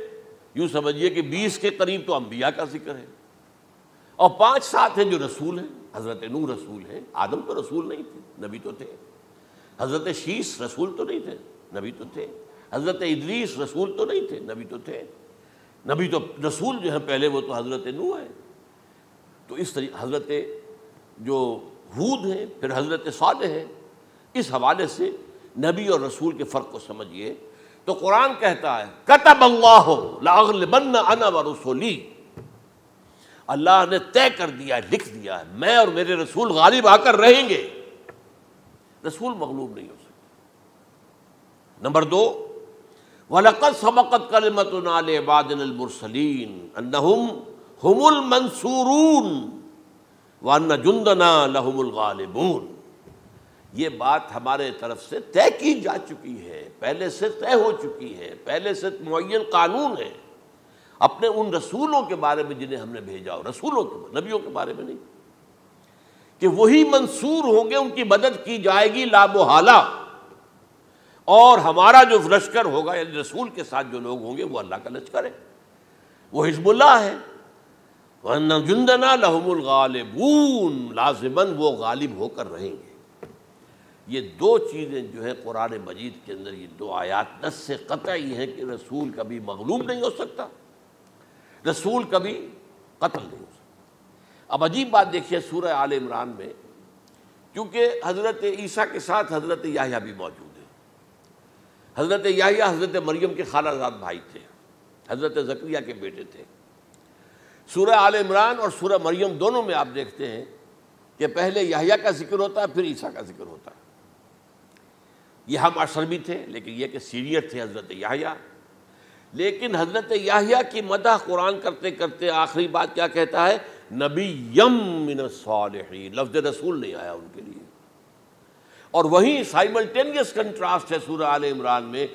یوں سمجھیے کہ 20 کے قریب تو انبیاء کا ذکر ہے، اور 5-7 ہیں جو رسول ہیں۔ حضرت نوح رسول ہیں، آدم تو رسول نہیں تھے، نبی تو تھے۔ حضرت شیس رسول تو نہیں تھے، نبی تو تھے۔ حضرت ادریس رسول تو نہیں تھے، نبی تو تھے۔ نبی تو رسول جو ہے پہلے وہ تو حضرت نوح ہے۔ تو اس طریقے حضرت جو ہود ہیں، پھر حضرت صالح ہے۔ اس حوالے سے نبی اور رسول کے فرق کو سمجھیے۔ تو قرآن کہتا ہے کتب اللہ لاغلبن انا ورسلی، اللہ نے طے کر دیا ہے، لکھ دیا ہے، میں اور میرے رسول غالب آ کر رہیں گے۔ رسول مغلوب نہیں ہو سکتے۔ نمبر 2، وَلَقَدْ سَبَقَتْ كَلِمَتُنَا لِعِبَادِنَا الْمُرْسَلِينَ أَنَّهُمْ هُمُ الْمَنْصُورُونَ وَأَنَّ جُنْدَنَا لَهُمُ الْغَالِبُونَ۔ یہ بات ہمارے طرف سے طے کی جا چکی ہے، پہلے سے طے ہو چکی ہے، پہلے سے معین قانون ہے اپنے ان رسولوں کے بارے میں جنہیں ہم نے بھیجا، رسولوں کے، نبیوں کے بارے میں نہیں، کہ وہی منصور ہوں گے، ان کی مدد کی جائے گی لا محالہ، اور ہمارا جو لشکر ہوگا یعنی رسول کے ساتھ جو لوگ ہوں گے وہ اللہ کا لشکر ہے، وہ حزب اللہ ہے۔ وَأَنَّ جُنْدَنَا لَهُمُ الْغَالِبُونَ، لازماً وہ غالب ہو کر رہیں گے۔ یہ 2 چیزیں جو ہے قرآن مجید کے اندر، یہ 2 آیات نص سے قطعی ہیں کہ رسول کبھی مغلوب نہیں ہو سکتا، رسول کبھی قتل نہیں ہو سکتا۔ اب عجیب بات دیکھیے سورہ آل عمران میں، کیونکہ حضرت عیسیٰ کے ساتھ حضرت یحییٰ بھی موجود ہیں۔ حضرت یحییٰ حضرت مریم کے خالہ زاد بھائی تھے، حضرت زکریا کے بیٹے تھے۔ سورہ آل عمران اور سورہ مریم دونوں میں آپ دیکھتے ہیں کہ پہلے یحییٰ کا ذکر ہوتا ہے، پھر عیسیٰ کا ذکر ہوتا ہے۔ یہ ہم عصر بھی تھے، لیکن یہ کہ سینئر تھے حضرت یحییٰ۔ لیکن حضرت یحییٰ کی مدح قرآن کرتے کرتے آخری بات کیا کہتا ہے؟ نبیم من الصالحین، لفظ رسول نہیں آیا ان کے لیے۔ اور وہیں سائملٹینیس کنٹراسٹ ہے سورہ آل عمران میں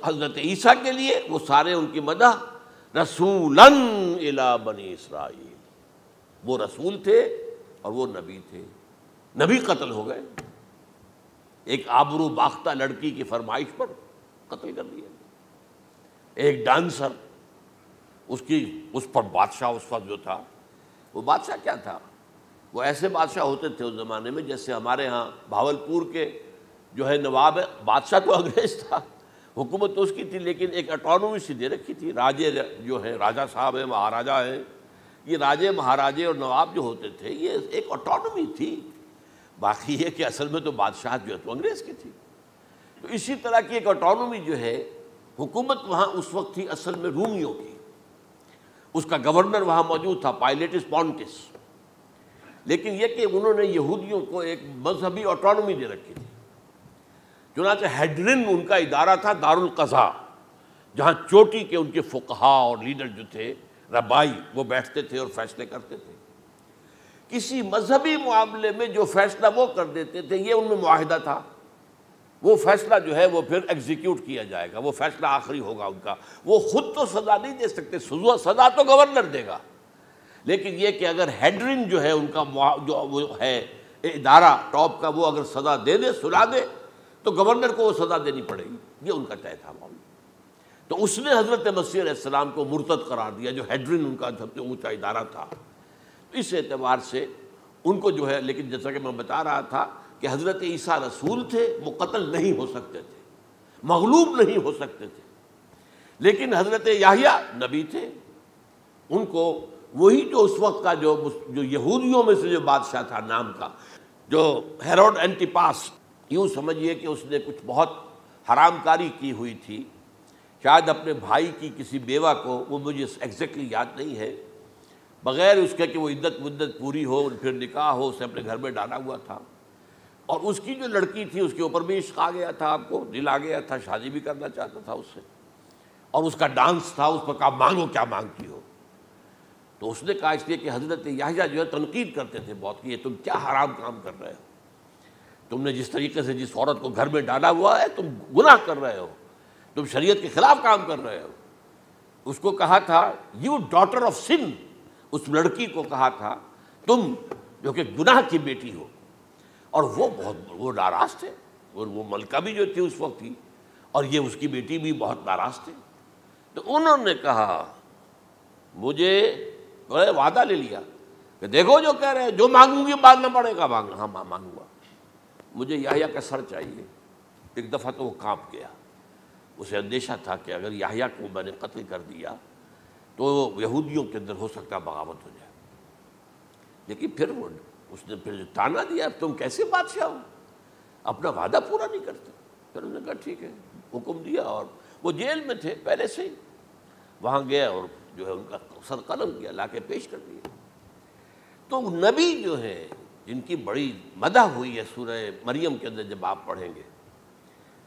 حضرت عیسیٰ کے لیے، وہ سارے ان کی مدح رسولاً الی بنی اسرائیل، وہ رسول تھے اور وہ نبی تھے۔ نبی قتل ہو گئے، ایک آبرو باختہ لڑکی کی فرمائش پر قتل کر دیا۔ ایک ڈانسر، اس پر بادشاہ اس وقت جو تھا، وہ بادشاہ کیا تھا؟ وہ ایسے بادشاہ ہوتے تھے اس زمانے میں جیسے ہمارے ہاں بھاولپور کے جو ہے نواب ہے، بادشاہ تو انگریز تھا، حکومت تو اس کی تھی، لیکن ایک اٹانومی سی دے رکھی تھی۔ راجے جو ہے، راجہ صاحب ہیں، مہاراجہ ہیں، یہ راجے مہاراجے اور نواب جو ہوتے تھے یہ ایک اٹانومی تھی۔ باقی یہ کہ اصل میں تو بادشاہ جو ہے تو انگریز کی تھی۔ تو اسی طرح کی ایک اٹانومی جو ہے حکومت وہاں اس وقت تھی اصل میں رومیوں کی، اس کا گورنر وہاں موجود تھا پائلیٹس پونٹس، لیکن یہ کہ انہوں نے یہودیوں کو ایک مذہبی اٹانومی دے رکھی تھی۔ چنانچہ ہیڈرن ان کا ادارہ تھا، دارالقضاء، جہاں چوٹی کے ان کے فقہا اور لیڈر جو تھے، ربائی، وہ بیٹھتے تھے اور فیصلے کرتے تھے۔ کسی مذہبی معاملے میں جو فیصلہ وہ کر دیتے تھے یہ ان میں معاہدہ تھا، وہ فیصلہ جو ہے وہ پھر ایگزیکیوٹ کیا جائے گا، وہ فیصلہ آخری ہوگا ان کا۔ وہ خود تو سزا نہیں دے سکتے، سزا تو گورنر دے گا، لیکن یہ کہ اگر ہیڈرن جو ہے ان کا جو وہ ہے ادارہ ٹاپ کا، وہ اگر سزا دے دے، سلا دے، تو گورنر کو وہ سزا دینی پڑے گی، یہ ان کا طے تھا معاملہ۔ تو اس نے حضرت مسیح علیہ السلام کو مرتد قرار دیا، جو ہیڈرن ان کا سب سے اونچا ادارہ تھا۔ اس اعتبار سے ان کو جو ہے، لیکن جیسا کہ میں بتا رہا تھا کہ حضرت عیسیٰ رسول تھے، وہ قتل نہیں ہو سکتے تھے، مغلوب نہیں ہو سکتے تھے، لیکن حضرت یحییٰ نبی تھے، ان کو وہی جو اس وقت کا جو یہودیوں میں سے جو بادشاہ تھا نام کا، جو ہیروڈ اینٹیپاس، یوں سمجھیے کہ اس نے کچھ بہت حرام کاری کی ہوئی تھی، شاید اپنے بھائی کی کسی بیوہ کو، وہ مجھے ایگزیکٹلی یاد نہیں ہے، بغیر اس کے کہ وہ عدت مدت پوری ہو پھر نکاح ہو، اسے اپنے گھر میں ڈالا ہوا تھا، اور اس کی جو لڑکی تھی اس کے اوپر بھی عشق آ گیا تھا، آپ کو دل آ گیا تھا، شادی بھی کرنا چاہتا تھا اس سے، اور اس کا ڈانس تھا، اس پر کہا مانگو کیا مانگتی ہو۔ تو اس نے کہا، اس لیے کہ حضرت یحییٰ جو ہے تنقید کرتے تھے بہت کہ یہ تم کیا حرام کام کر رہے ہو، تم نے جس طریقے سے جس عورت کو گھر میں ڈالا ہوا ہے تم گناہ کر رہے ہو، تم شریعت کے خلاف کام کر رہے ہو۔ اس کو کہا تھا یو ڈاٹر آف سن، اس لڑکی کو کہا تھا تم جو کہ گناہ کی بیٹی ہو. اور وہ ناراض تھے, اور وہ ملکہ بھی جو تھی اس وقت تھی, اور یہ اس کی بیٹی بھی بہت ناراض تھے. تو انہوں نے کہا, مجھے وعدہ لے لیا کہ دیکھو جو کہہ رہے ہیں, جو مانگوں گی مانگنا پڑے گا. ہاں مانگوں گا. مجھے یحییٰ کا سر چاہیے. ایک دفعہ تو وہ کانپ گیا, اسے اندیشہ تھا کہ اگر یحییٰ کو میں نے قتل کر دیا تو یہودیوں کے اندر ہو سکتا بغاوت ہو جائے. لیکن پھر اس نے پھر تانا دیا, تم کیسے بادشاہ ہو, اپنا وعدہ پورا نہیں کرتے. پھر انہوں نے کہا ٹھیک ہے, حکم دیا. اور وہ جیل میں تھے پہلے سے ہی, وہاں گیا اور جو ہے ان کا سر قلم کیا, لا کے پیش کر دیا. تو نبی جو ہے جن کی بڑی مدح ہوئی ہے سورہ مریم کے اندر, جب آپ پڑھیں گے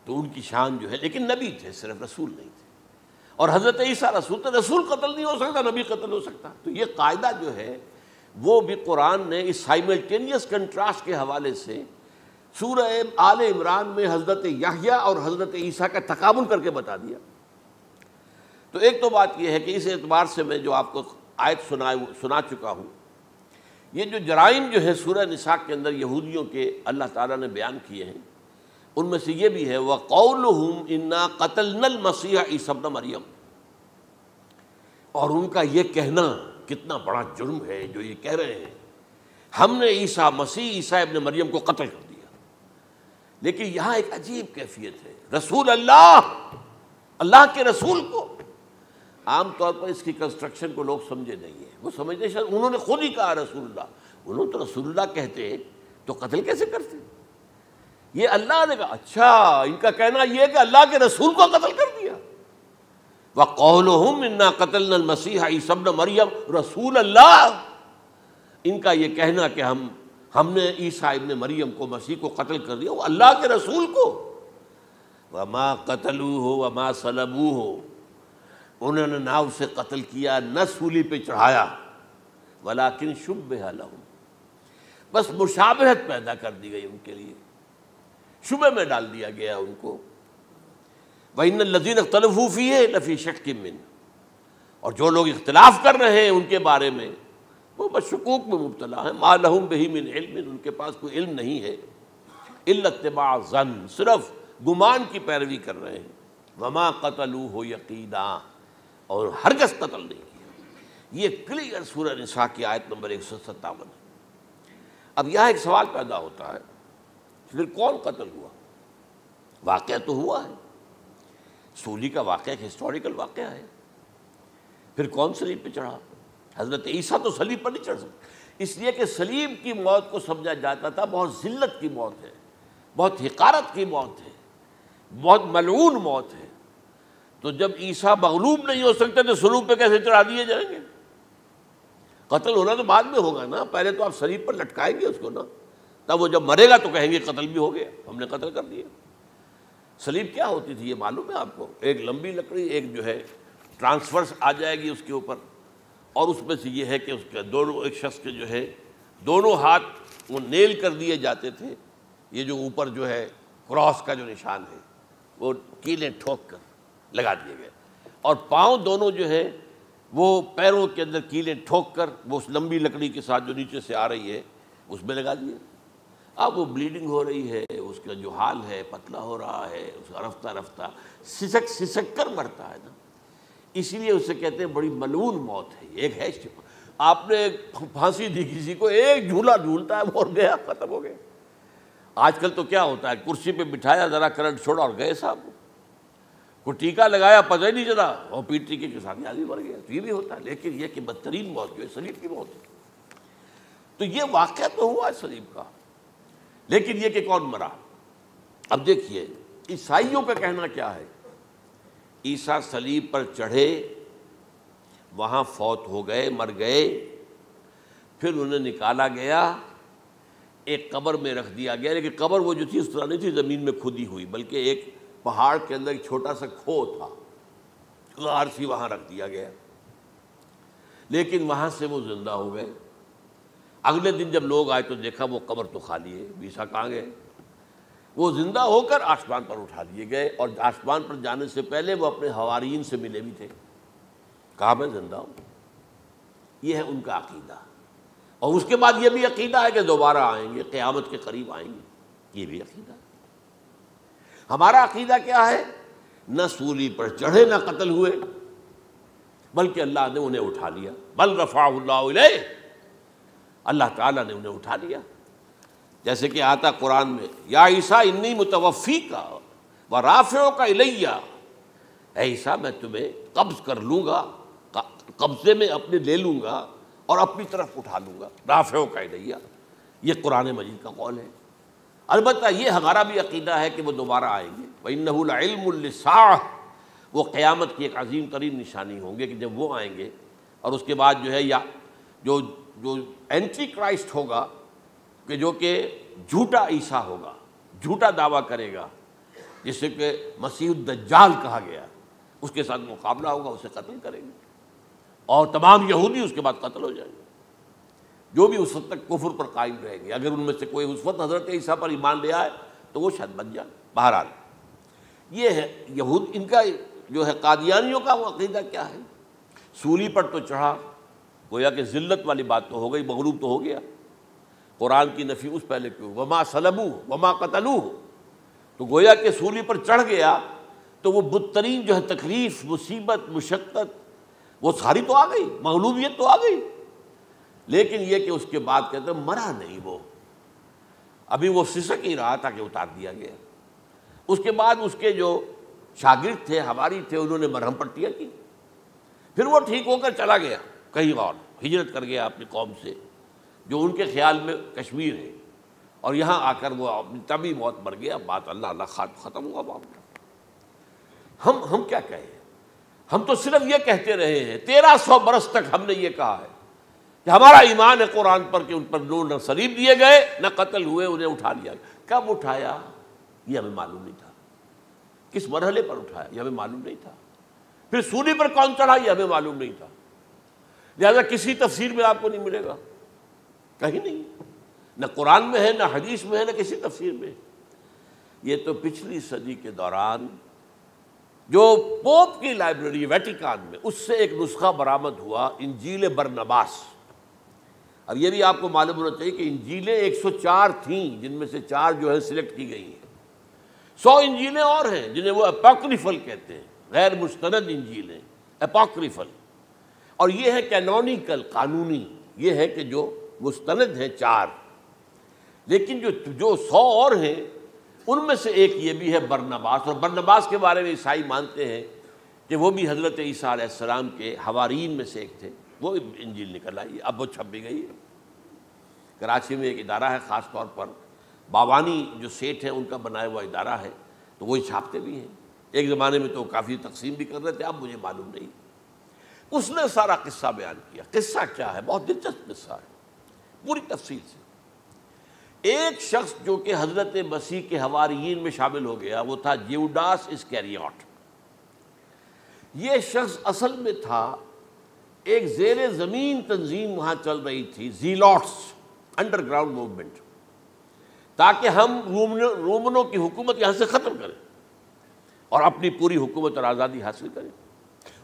تو ان کی شان جو ہے, لیکن نبی تھے, صرف رسول نہیں تھے. اور حضرت عیسیٰ رسول تھے, رسول قتل نہیں ہو سکتا, نبی قتل ہو سکتا. تو یہ قاعدہ جو ہے وہ بھی قرآن نے اس سائملٹینیس کنٹراسٹ کے حوالے سے سورہ آل عمران میں حضرت یحییٰ اور حضرت عیسیٰ کا تقابل کر کے بتا دیا. تو ایک تو بات یہ ہے کہ اس اعتبار سے میں جو آپ کو آیت سنا چکا ہوں, یہ جو جرائم جو ہے سورہ نساء کے اندر یہودیوں کے اللہ تعالیٰ نے بیان کیے ہیں, ان میں سے یہ بھی ہے وَقَوْلُهُمْ إِنَّا قَتَلْنَا الْمَسِيحَ عِيسَى ابْنَ مریم. اور ان کا یہ کہنا کتنا بڑا جرم ہے جو یہ کہہ رہے ہیں, ہم نے عیسیٰ ابن مریم کو قتل کر دیا. لیکن یہاں ایک عجیب کیفیت ہے, رسول اللہ کے رسول کو. عام طور پر اس کی کنسٹرکشن کو لوگ سمجھے نہیں ہیں, وہ سمجھتے شاید انہوں نے خود ہی کہا رسول اللہ. انہوں تو رسول اللہ کہتے تو قتل کیسے کرتے؟ یہ اللہ نے کہا. اچھا, ان کا کہنا یہ کہ اللہ کے رسول کو قتل کر دیا. وَقَوْلُهُمْ إِنَّا قَتَلْنَا الْمَسِيحَ عِيسَى ابْنَ مریم, رسول اللہ. ان کا یہ کہنا کہ ہم نے عیسیٰ ابن مریم کو, مسیح کو قتل کر دیا, وہ اللہ کے رسول کو. وَمَا قَتَلُوهُ وَمَا صَلَبُوهُ, انہوں نے نہ اسے قتل کیا نہ سولی پہ چڑھایا. وَلَٰكِن شُبِّهَ لَهُمْ, بس مشابہت پیدا کر دی گئی ان کے لیے, شبہ میں ڈال دیا گیا ان کو. وَإِنَّ الَّذِينَ اخْتَلَفُوا فِيهِ لَفِي شَكٍّ مِّنْهُ, اور جو لوگ اختلاف کر رہے ہیں ان کے بارے میں وہ بس شکوک میں مبتلا ہیں. مَا لَهُم بِهِ مِنْ عِلْمٍ, ان کے پاس کوئی علم نہیں ہے. إِلَّا اتِّبَاعَ الظَّنِّ, صرف گمان کی پیروی کر رہے ہیں. وَمَا قَتَلُوهُ يَقِينًا, اور ہرگز قتل نہیں کیا. یہ کلیئر سورہ نساء کی آیت نمبر 157 ہے. اب یہاں ایک سوال پیدا ہوتا ہے, پھر کون قتل ہوا؟ واقعہ تو ہوا ہے, سولی کا واقعہ ایک ہسٹوریکل واقعہ ہے. پھر کون صلیب پہ چڑھا؟ حضرت عیسیٰ تو صلیب پر نہیں چڑھ سکتے, اس لیے کہ صلیب کی موت کو سمجھا جاتا تھا بہت ذلت کی موت ہے, بہت حقارت کی موت ہے, بہت ملعون موت ہے. تو جب عیسیٰ مغلوب نہیں ہو سکتے تو صلیب پہ کیسے چڑھا دیے جائیں گے؟ قتل ہونا تو بعد میں ہوگا نا, پہلے تو آپ صلیب پر لٹکائیں گے اس کو نا, تب وہ جب مرے گا تو کہیں گے قتل بھی ہو گیا, ہم نے قتل کر دیا. صلیب کیا ہوتی تھی یہ معلوم ہے آپ کو؟ ایک لمبی لکڑی, ایک جو ہے ٹرانسفرس آ جائے گی اس کے اوپر, اور اس میں سے یہ ہے کہ اس کے دونوں, ایک شخص کے جو ہے دونوں ہاتھ وہ نیل کر دیے جاتے تھے. یہ جو اوپر جو ہے کراس کا جو نشان ہے وہ کیلیں ٹھوک کر لگا دیے گئے, اور پاؤں دونوں جو ہے وہ پیروں کے اندر کیلیں ٹھوک کر وہ اس لمبی لکڑی کے ساتھ جو نیچے سے آ رہی ہے اس میں لگا دیے. اب وہ بلیڈنگ ہو رہی ہے, اس کا جو حال ہے پتلا ہو رہا ہے, اس کا رفتہ رفتہ سسک کر مرتا ہے نا, اسی لیے اسے کہتے ہیں بڑی ملعون موت ہے. ایک ہے آپ نے پھانسی دی کسی کو, ایک جھولا جھولتا ہے وہ گیا, ختم ہو گیا. آج کل تو کیا ہوتا ہے, کرسی پہ بٹھایا, ذرا کرنٹ چھوڑا اور گئے صاحب, کو ٹیکا لگایا پتہ ہی نہیں چلا, اور پیٹ ٹیکے کے ساتھ آدمی مر گیا. تو یہ بھی ہوتا ہے, لیکن یہ کہ بدترین موت جو ہے صلیب کی موت ہے. تو یہ واقعہ تو ہوا ہے صلیب کا, لیکن یہ کہ کون مرا. اب دیکھیے عیسائیوں کا کہنا کیا ہے, عیسیٰ صلیب پر چڑھے, وہاں فوت ہو گئے, مر گئے, پھر انہیں نکالا گیا, ایک قبر میں رکھ دیا گیا. لیکن قبر وہ جو تھی اس طرح نہیں تھی زمین میں کھودی ہوئی, بلکہ ایک پہاڑ کے اندر ایک چھوٹا سا کھو تھا, غار سی, وہاں رکھ دیا گیا. لیکن وہاں سے وہ زندہ ہو گئے. اگلے دن جب لوگ آئے تو دیکھا وہ قبر تو خالی ہے, عیسیٰ کہاں گئے؟ وہ زندہ ہو کر آسمان پر اٹھا دیے گئے, اور آسمان پر جانے سے پہلے وہ اپنے حواریین سے ملے بھی تھے, کہا میں زندہ ہوں. یہ ہے ان کا عقیدہ. اور اس کے بعد یہ بھی عقیدہ ہے کہ دوبارہ آئیں گے، قیامت کے قریب آئیں گے، یہ بھی عقیدہ ہے۔ ہمارا عقیدہ کیا ہے؟ نہ سولی پر چڑھے نہ قتل ہوئے، بلکہ اللہ نے انہیں اٹھا لیا، بل رفعہ اللہ الیہ، اللہ تعالیٰ نے انہیں اٹھا لیا۔ جیسے کہ آتا قرآن میں، یا عیسیٰ انی متوفیک و رافعک الیہ، اے عیسیٰ میں تمہیں قبض کر لوں گا، قبضے میں اپنے لے لوں گا اور اپنی طرف اٹھا لوں گا، رافعک الیہ، یہ قرآن مجید کا قول ہے۔ البتہ یہ ہمارا بھی عقیدہ ہے کہ وہ دوبارہ آئیں گے، وَإِنَّهُ لَعِلْمٌ لِلسَّاعَةِ، وہ قیامت کی ایک عظیم ترین نشانی ہوں گے کہ جب وہ آئیں گے، اور اس کے بعد جو ہے یا جو اینٹی کرائسٹ ہوگا، کہ جو کہ جھوٹا عیسیٰ ہوگا، جھوٹا دعویٰ کرے گا، جسے کہ مسیح الدجال کہا گیا، اس کے ساتھ مقابلہ ہوگا، اسے قتل کریں گے، اور تمام یہودی اس کے بعد قتل ہو جائیں گے، جو بھی اس وقت تک کفر پر قائم رہیں گے۔ اگر ان میں سے کوئی اس وقت حضرت عیسیٰ پر ایمان لے آئے تو وہ شاید بن جائے۔ بہرحال یہ ہے یہود، ان کا جو ہے قادیانیوں کا وہ عقیدہ کیا ہے؟ سولی پر تو چڑھا، گویا کہ ذلت والی بات تو ہو گئی، مغلوب تو ہو گیا، قرآن کی نفی اس پہلے کیوں، وما صلبوہ وما قتلوہ، تو گویا کہ سولی پر چڑھ گیا تو وہ بدترین جو ہے تکلیف، مصیبت، مشقت، وہ ساری تو آ گئی، مغلوبیت تو آ گئی، لیکن یہ کہ اس کے بعد کہتے ہیں مرا نہیں، وہ ابھی وہ سسک ہی رہا تھا کہ اتار دیا گیا۔ اس کے بعد اس کے جو شاگرد تھے، حواری تھے، انہوں نے مرہم پٹیاں کی، پھر وہ ٹھیک ہو کر چلا گیا کہیں اور، ہجرت کر گیا اپنی قوم سے، جو ان کے خیال میں کشمیر ہے، اور یہاں آ کر وہ اپنی طبی موت مر گیا۔ بات اللہ اللہ ختم ہوا معاملہ۔ ہم کیا کہیں؟ ہم تو صرف یہ کہتے رہے ہیں، 1300 برس تک ہم نے یہ کہا ہے کہ ہمارا ایمان ہے قرآن پر کہ ان پر نہ صلیب دیے گئے نہ قتل ہوئے، انہیں اٹھا لیا گیا۔ کب اٹھایا یہ ہمیں معلوم نہیں تھا، کس مرحلے پر اٹھایا یہ ہمیں معلوم نہیں تھا، پھر سولی پر کون چڑھا یہ ہمیں معلوم نہیں تھا، لہذا کسی تفسیر میں آپ کو نہیں ملے گا، کہیں نہیں، نہ قرآن میں ہے، نہ حدیث میں ہے، نہ کسی تفسیر میں۔ یہ تو پچھلی صدی کے دوران جو پوپ کی لائبریری ویٹیکان میں، اس سے ایک نسخہ برآمد ہوا، انجیل برنباس۔ اب یہ بھی آپ کو معلوم ہونا چاہیے کہ انجیلیں 104 تھیں، جن میں سے 4 جو ہے سلیکٹ کی گئی ہیں، 100 انجیلیں اور ہیں جنہیں وہ اپوکریفل کہتے ہیں، غیر مستند انجیلیں، اپوکریفل، اور یہ ہے کینونیکل، قانونی، یہ ہے کہ جو مستند ہیں 4، لیکن جو 100 اور ہیں ان میں سے ایک یہ بھی ہے برنباس، اور برنباس کے بارے میں عیسائی مانتے ہیں کہ وہ بھی حضرت عیسیٰ علیہ السلام کے حواریین میں سے ایک تھے، وہ انجیل نکل آئی، اب وہ چھپ بھی گئی ہے۔ کراچی میں ایک ادارہ ہے، خاص طور پر باوانی جو سیٹھ ہیں ان کا بنایا ہوا ادارہ ہے، تو وہی چھاپتے بھی ہیں، ایک زمانے میں تو کافی تقسیم بھی کر رہے تھے، اب مجھے معلوم نہیں۔ اس نے سارا قصہ بیان کیا۔ قصہ کیا ہے؟ بہت دلچسپ قصہ ہے، پوری تفصیل سے۔ ایک شخص جو کہ حضرت مسیح کے حواریین میں شامل ہو گیا، وہ تھا جیوڈاس اسکیریوٹ۔ یہ شخص اصل میں تھا ایک زیر زمین تنظیم وہاں چل رہی تھی، زیلوٹس، انڈر گراؤنڈ موومنٹ، تاکہ ہم رومنوں کی حکومت یہاں سے ختم کریں اور اپنی پوری حکومت اور آزادی حاصل کریں۔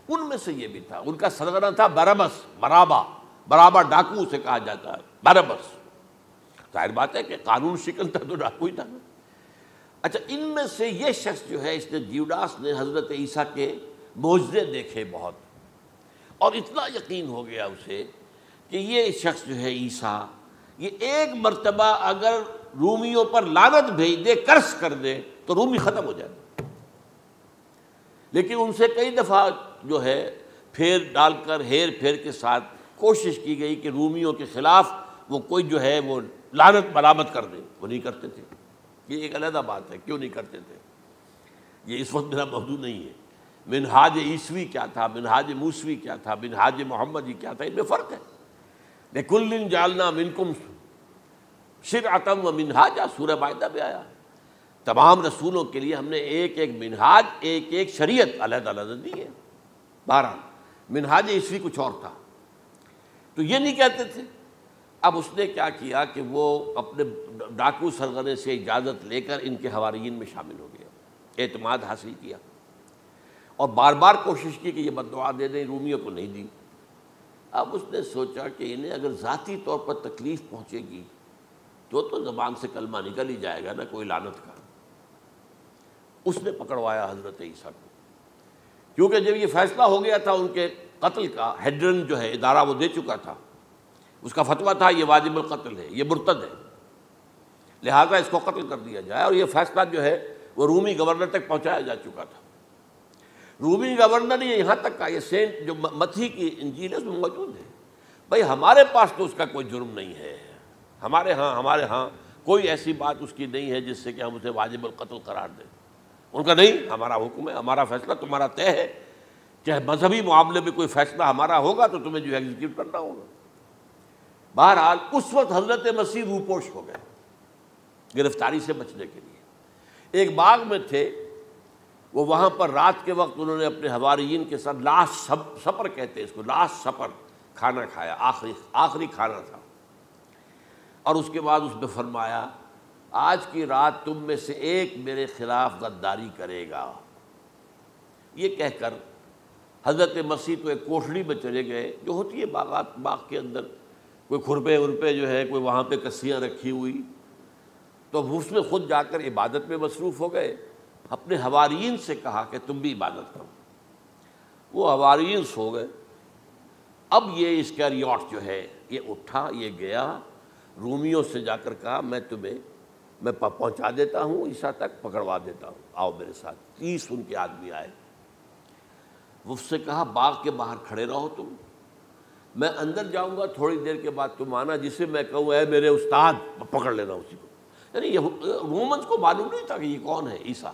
ان میں سے یہ بھی تھا، ان کا سرغنہ تھا برابس، برابا ڈاکو اسے کہا جاتا ہے، برابس۔ ظاہر بات ہے کہ قانون شکن تھا تو ڈاکو ہی تھا۔ اچھا، ان میں سے یہ شخص جو ہے، اس نے جیوڈاس نے حضرت عیسیٰ کے معجزے دیکھے بہت، اور اتنا یقین ہو گیا اسے کہ یہ شخص جو ہے عیسیٰ، یہ ایک مرتبہ اگر رومیوں پر لعنت بھیج دے، کرس کر دے، تو رومی ختم ہو جائے۔ لیکن ان سے کئی دفعہ جو ہے پھیر ڈال کر، ہیر پھیر کے ساتھ کوشش کی گئی کہ رومیوں کے خلاف وہ کوئی جو ہے وہ لعنت ملامت کر دے، وہ نہیں کرتے تھے۔ یہ ایک علیحدہ بات ہے، کیوں نہیں کرتے تھے، یہ اس وقت میرا موضوع نہیں ہے۔ منہاج عیسوی کیا تھا، منہاج موسوی کیا تھا، منہاج محمدی کیا تھا، ان میں فرق ہے۔ لِكُلٍّ جَعَلْنَا مِنْكُمْ شِرْعَةً وَمِنْهَاجًا، سورہ مائدہ میں آیا، تمام رسولوں کے لیے ہم نے ایک ایک منہاج، ایک ایک شریعت علیحدہ علیحدہ دی ہے۔ بہرحال منہاج عیسوی کچھ اور تھا، تو یہ نہیں کہتے تھے۔ اب اس نے کیا کیا کہ وہ اپنے ڈاکو سرغنے سے اجازت لے کر ان کے حواریین میں شامل ہو گیا، اعتماد حاصل کیا، اور بار بار کوشش کی کہ یہ بد دعا دے دیں، رومیوں کو نہیں دی۔ اب اس نے سوچا کہ انہیں اگر ذاتی طور پر تکلیف پہنچے گی تو زبان سے کلمہ نکل ہی جائے گا نا کوئی لعنت کا۔ اس نے پکڑوایا حضرت عیسیٰ کو، کیونکہ جب یہ فیصلہ ہو گیا تھا ان کے قتل کا، ہیڈرن جو ہے ادارہ وہ دے چکا تھا، اس کا فتویٰ تھا یہ واجب القتل ہے، یہ مرتد ہے، لہذا اس کو قتل کر دیا جائے، اور یہ فیصلہ جو ہے وہ رومی گورنر تک پہنچایا جا چکا تھا۔ رومی گورنر نے یہاں تک کہا، یہ سینٹ جو متی کی انجیل ہے اس میں موجود ہے، بھائی ہمارے پاس تو اس کا کوئی جرم نہیں ہے، ہمارے ہاں کوئی ایسی بات اس کی نہیں ہے جس سے کہ ہم اسے واجب القتل قرار دیں۔ ان کا نہیں، ہمارا حکم ہے، ہمارا فیصلہ تمہارا طے ہے، چاہے مذہبی معاملے میں کوئی فیصلہ ہمارا ہوگا تو تمہیں جو ایگزیکیوٹ کرنا ہوگا۔ بہرحال اس وقت حضرت مسیح روپوش ہو گئے گرفتاری سے بچنے کے لیے، ایک باغ میں تھے وہ، وہاں پر رات کے وقت انہوں نے اپنے حواریین کے ساتھ لاسٹ سپر کہتے ہیں اس کو، لاسٹ سپر کھانا کھایا، آخری کھانا تھا، اور اس کے بعد اس نے فرمایا آج کی رات تم میں سے ایک میرے خلاف غداری کرے گا۔ یہ کہہ کر حضرت مسیح تو ایک کوٹھڑی میں چلے گئے، جو ہوتی ہے باغ کے اندر، کوئی کھرپے ورپے جو ہے، کوئی وہاں پہ کسیاں رکھی ہوئی، تو اس میں خود جا کر عبادت میں مصروف ہو گئے۔ اپنے حواریین سے کہا کہ تم بھی عبادت کرو، وہ حواریین سو گئے۔ اب یہ اسکریوٹ جو ہے یہ اٹھا، یہ گیا رومیوں سے جا کر کہا میں پہنچا دیتا ہوں عیسیٰ تک، پکڑوا دیتا ہوں، آؤ میرے ساتھ۔ 30 ان کے آدمی آئے، وہ اس سے کہا باغ کے باہر کھڑے رہو تم، میں اندر جاؤں گا، تھوڑی دیر کے بعد تم آنا، جسے میں کہوں اے میرے استاد، پکڑ لینا اسی کو۔ یعنی رومنس کو معلوم نہیں تھا کہ یہ کون ہے عیسیٰ،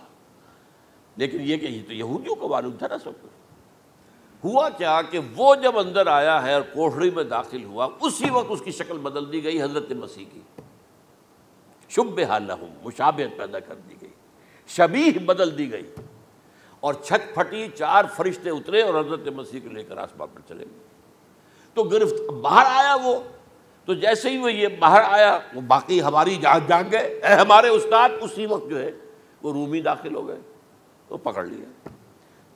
لیکن یہ کہ یہ تو یہودیوں کو معلوم تھا نا سب کچھ۔ ہوا کیا کہ وہ جب اندر آیا ہے اور کوٹھڑی میں داخل ہوا، اسی وقت اس کی شکل بدل دی گئی حضرت مسیح کی، شبہ لہم، مشابہت پیدا کر دی گئی، شبیہ بدل دی گئی، اور چھت پھٹی، 4 فرشتے اترے اور حضرت مسیح کو لے کر آسمان پر چلے گئے۔ تو باہر آیا وہ، تو جیسے ہی وہ یہ باہر آیا، وہ باقی ہماری جان گئے، اے ہمارے استاد، اسی وقت جو ہے وہ رومی داخل ہو گئے، تو پکڑ لیا۔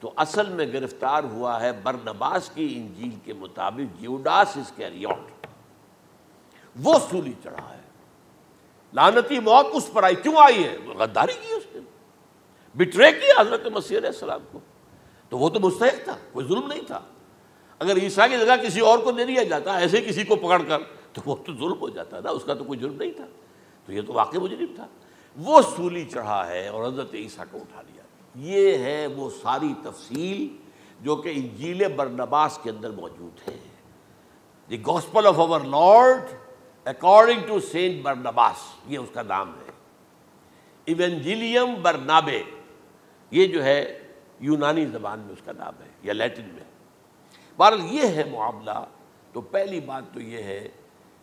تو اصل میں گرفتار ہوا ہے برنباس کی انجیل کے مطابق یوڈاس اسکریوٹ، وہ سولی چڑھا ہے۔ لعنتی موت اس پر آئی، کیوں آئی ہے؟ غداری کی اس نے، بٹرے کیا حضرت مسیح علیہ السلام کو، تو وہ تو مستحق تھا، کوئی ظلم نہیں تھا۔ اگر عیسیٰ کی جگہ کسی اور کو دے دیا جاتا ایسے کسی کو پکڑ کر، تو وہ تو ظلم ہو جاتا نا، اس کا تو کوئی جرم نہیں تھا، تو یہ تو واقعی مجرم تھا۔ وہ سولی چڑھا ہے اور حضرت عیسیٰ کو اٹھا لیا۔ یہ ہے وہ ساری تفصیل جو کہ انجیل برنباس کے اندر موجود ہے، the gospel of our lord according to saint Barnabas, یہ اس کا نام ہے، ایونجیلیم برنابے، یہ جو ہے یونانی زبان میں اس کا نام ہے یا لیٹن میں۔ بہرحال یہ ہے معاملہ۔ تو پہلی بات تو یہ ہے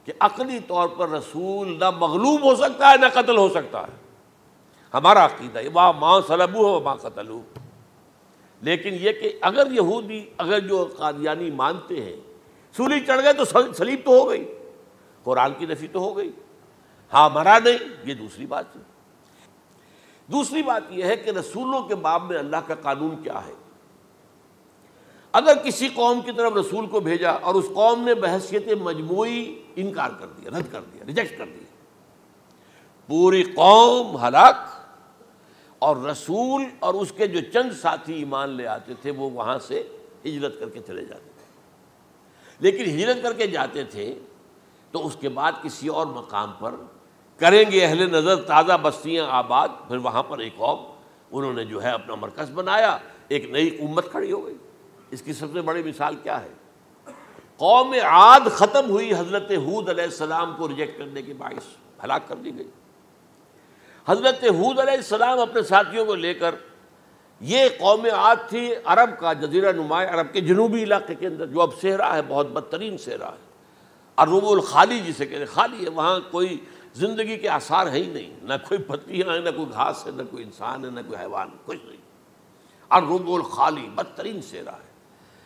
کہ عقلی طور پر رسول نہ مغلوب ہو سکتا ہے نہ قتل ہو سکتا ہے، ہمارا عقیدہ ہے، وہاں ماں صلبوہ و ماں قتلوہ۔ لیکن یہ کہ اگر یہودی، اگر جو قادیانی مانتے ہیں سولی چڑھ گئے تو صلیب تو ہو گئی، قرآن کی نفی تو ہو گئی، ہاں مرا نہیں، یہ دوسری بات ہے۔ دوسری بات یہ ہے کہ رسولوں کے باب میں اللہ کا قانون کیا ہے؟ اگر کسی قوم کی طرف رسول کو بھیجا اور اس قوم نے بحیثیت مجموعی انکار کر دیا، رد کر دیا، ریجیکٹ کر دیا، پوری قوم ہلاک، اور رسول اور اس کے جو چند ساتھی ایمان لے آتے تھے وہ وہاں سے ہجرت کر کے چلے جاتے تھے۔ لیکن ہجرت کر کے جاتے تھے تو اس کے بعد کسی اور مقام پر کریں گے اہل نظر تازہ بستیاں آباد، پھر وہاں پر ایک قوم انہوں نے جو ہے اپنا مرکز بنایا، ایک نئی امت کھڑی ہو گئی۔ اس کی سب سے بڑی مثال کیا ہے؟ قوم عاد ختم ہوئی حضرت ہود علیہ السلام کو ریجیکٹ کرنے کے باعث، ہلاک کر دی گئی۔ حضرت ہود علیہ السلام اپنے ساتھیوں کو لے کر، یہ قوم عاد تھی عرب کا جزیرہ نما عرب کے جنوبی علاقے کے اندر، جو اب صحرا ہے، بہت بدترین صحرا ہے، الربع الخالی جسے کہتے ہیں، خالی ہے، وہاں کوئی زندگی کے آثار ہے ہی نہیں، نہ کوئی پتیاں ہیں، نہ کوئی گھاس ہے، نہ کوئی انسان ہے، نہ کوئی حیوان، کچھ نہیں۔ الربع الخالی، بدترین صحرا ہے۔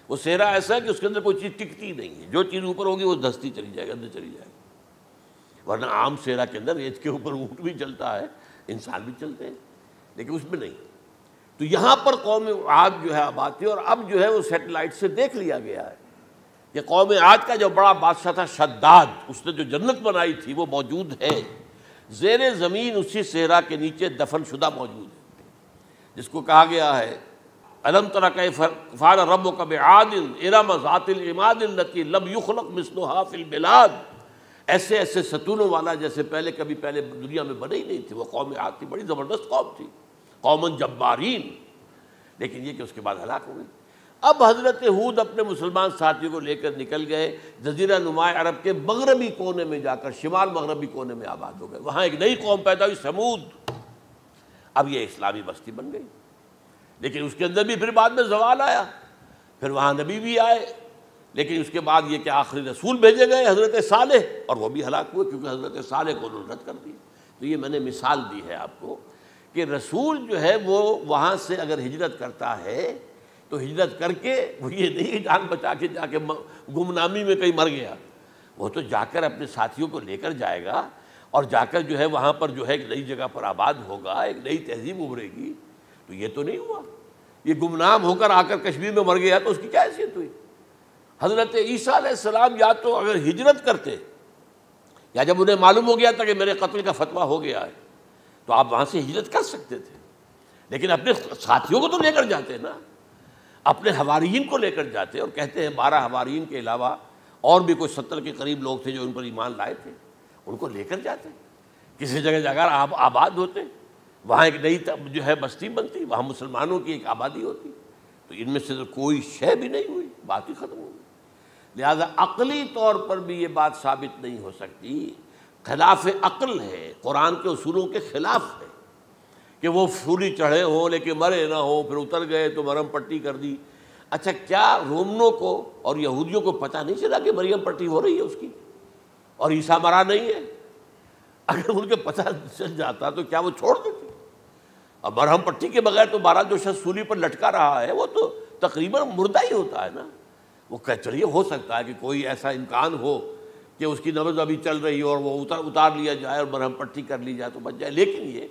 وہ صحرا ایسا ہے کہ اس کے اندر کوئی چیز ٹکتی نہیں ہے، جو چیز اوپر ہوگی وہ دھستی چلی جائے گی، اندر چلی جائے گی۔ ورنہ عام صحرا کے اندر ریت کے اوپر اونٹ بھی چلتا ہے، انسان بھی چلتے ہیں، لیکن اس میں نہیں۔ تو یہاں پر قوم عاد جو ہے آباد تھی، اور اب جو ہے وہ سیٹلائٹ سے دیکھ لیا گیا ہے کہ قوم عاد کا جو بڑا بادشاہ تھا شداد، اس نے جو جنت بنائی تھی وہ موجود ہے، زیر زمین اسی صحرا کے نیچے دفن شدہ موجود ہے، جس کو کہا گیا ہے الم تر کیف فعل ربک بعاد ارم ذات العماد التی لم یخلق مثلها فی البلاد، ایسے ایسے ستونوں والا جیسے پہلے دنیا میں بنے ہی نہیں تھے۔ وہ قوم عاد تھی، بڑی زبردست قوم تھی، قوم جبارین، لیکن یہ کہ اس کے بعد ہلاک ہو گئی۔ اب حضرت ہود اپنے مسلمان ساتھیوں کو لے کر نکل گئے جزیرہ نما عرب کے مغربی کونے میں جا کر، شمال مغربی کونے میں آباد ہو گئے، وہاں ایک نئی قوم پیدا ہوئی سمود۔ اب یہ اسلامی بستی بن گئی، لیکن اس کے اندر بھی پھر بعد میں زوال آیا، پھر وہاں نبی بھی آئے، لیکن اس کے بعد یہ کہ آخری رسول بھیجے گئے حضرت صالح، اور وہ بھی ہلاک ہوئے کیونکہ حضرت صالح کو انہوں نے رد کر دیا۔ تو یہ میں نے مثال دی ہے آپ کو کہ رسول جو ہے وہ وہاں سے اگر ہجرت کرتا ہے تو ہجرت کر کے وہ یہ نہیں جان بچا کے جا کے گمنامی میں کہیں مر گیا، وہ تو جا کر اپنے ساتھیوں کو لے کر جائے گا اور جا کر جو ہے وہاں پر جو ہے ایک نئی جگہ پر آباد ہوگا، ایک نئی تہذیب ابھرے گی۔ تو یہ تو نہیں ہوا، یہ گمنام ہو کر آ کر کشمیر میں مر گیا تو اس کی کیا حیثیت ہوئی؟ حضرت عیسیٰ علیہ السلام یا تو اگر ہجرت کرتے، یا جب انہیں معلوم ہو گیا تھا کہ میرے قتل کا فتویٰ ہو گیا ہے، تو آپ وہاں سے ہجرت کر سکتے تھے، لیکن اپنے ساتھیوں کو تو لے کر جاتے نا، اپنے حواریین کو لے کر جاتے، اور کہتے ہیں 12 حواریین کے علاوہ اور بھی کوئی 70 کے قریب لوگ تھے جو ان پر ایمان لائے تھے، ان کو لے کر جاتے، کسی جگہ جا کر آباد ہوتے، وہاں ایک نئی جو ہے بستی بنتی، وہاں مسلمانوں کی ایک آبادی ہوتی۔ تو ان میں سے تو کوئی شے بھی نہیں ہوئی، بات ہی ختم ہو گئی۔ لہذا عقلی طور پر بھی یہ بات ثابت نہیں ہو سکتی، خلاف عقل ہے، قرآن کے اصولوں کے خلاف ہے کہ وہ سولی چڑھے ہوں لیکن مرے نہ ہوں، پھر اتر گئے تو مرہم پٹی کر دی۔ اچھا، کیا رومنوں کو اور یہودیوں کو پتہ نہیں چلا کہ مریم پٹی ہو رہی ہے اس کی اور عیسیٰ مرا نہیں ہے؟ اگر ان کے پتہ چل جاتا تو کیا وہ چھوڑ دیتے؟ اب مرہم پٹی کے بغیر تو 12 جو شخص سولی پر لٹکا رہا ہے وہ تو تقریباً مردہ ہی ہوتا ہے نا۔ وہ چلیے ہو سکتا ہے کہ کوئی ایسا امکان ہو کہ اس کی نبض ابھی چل رہی ہو اور وہ اتار لیا جائے اور مرہم پٹی کر لی جائے تو بچ جائے، لیکن یہ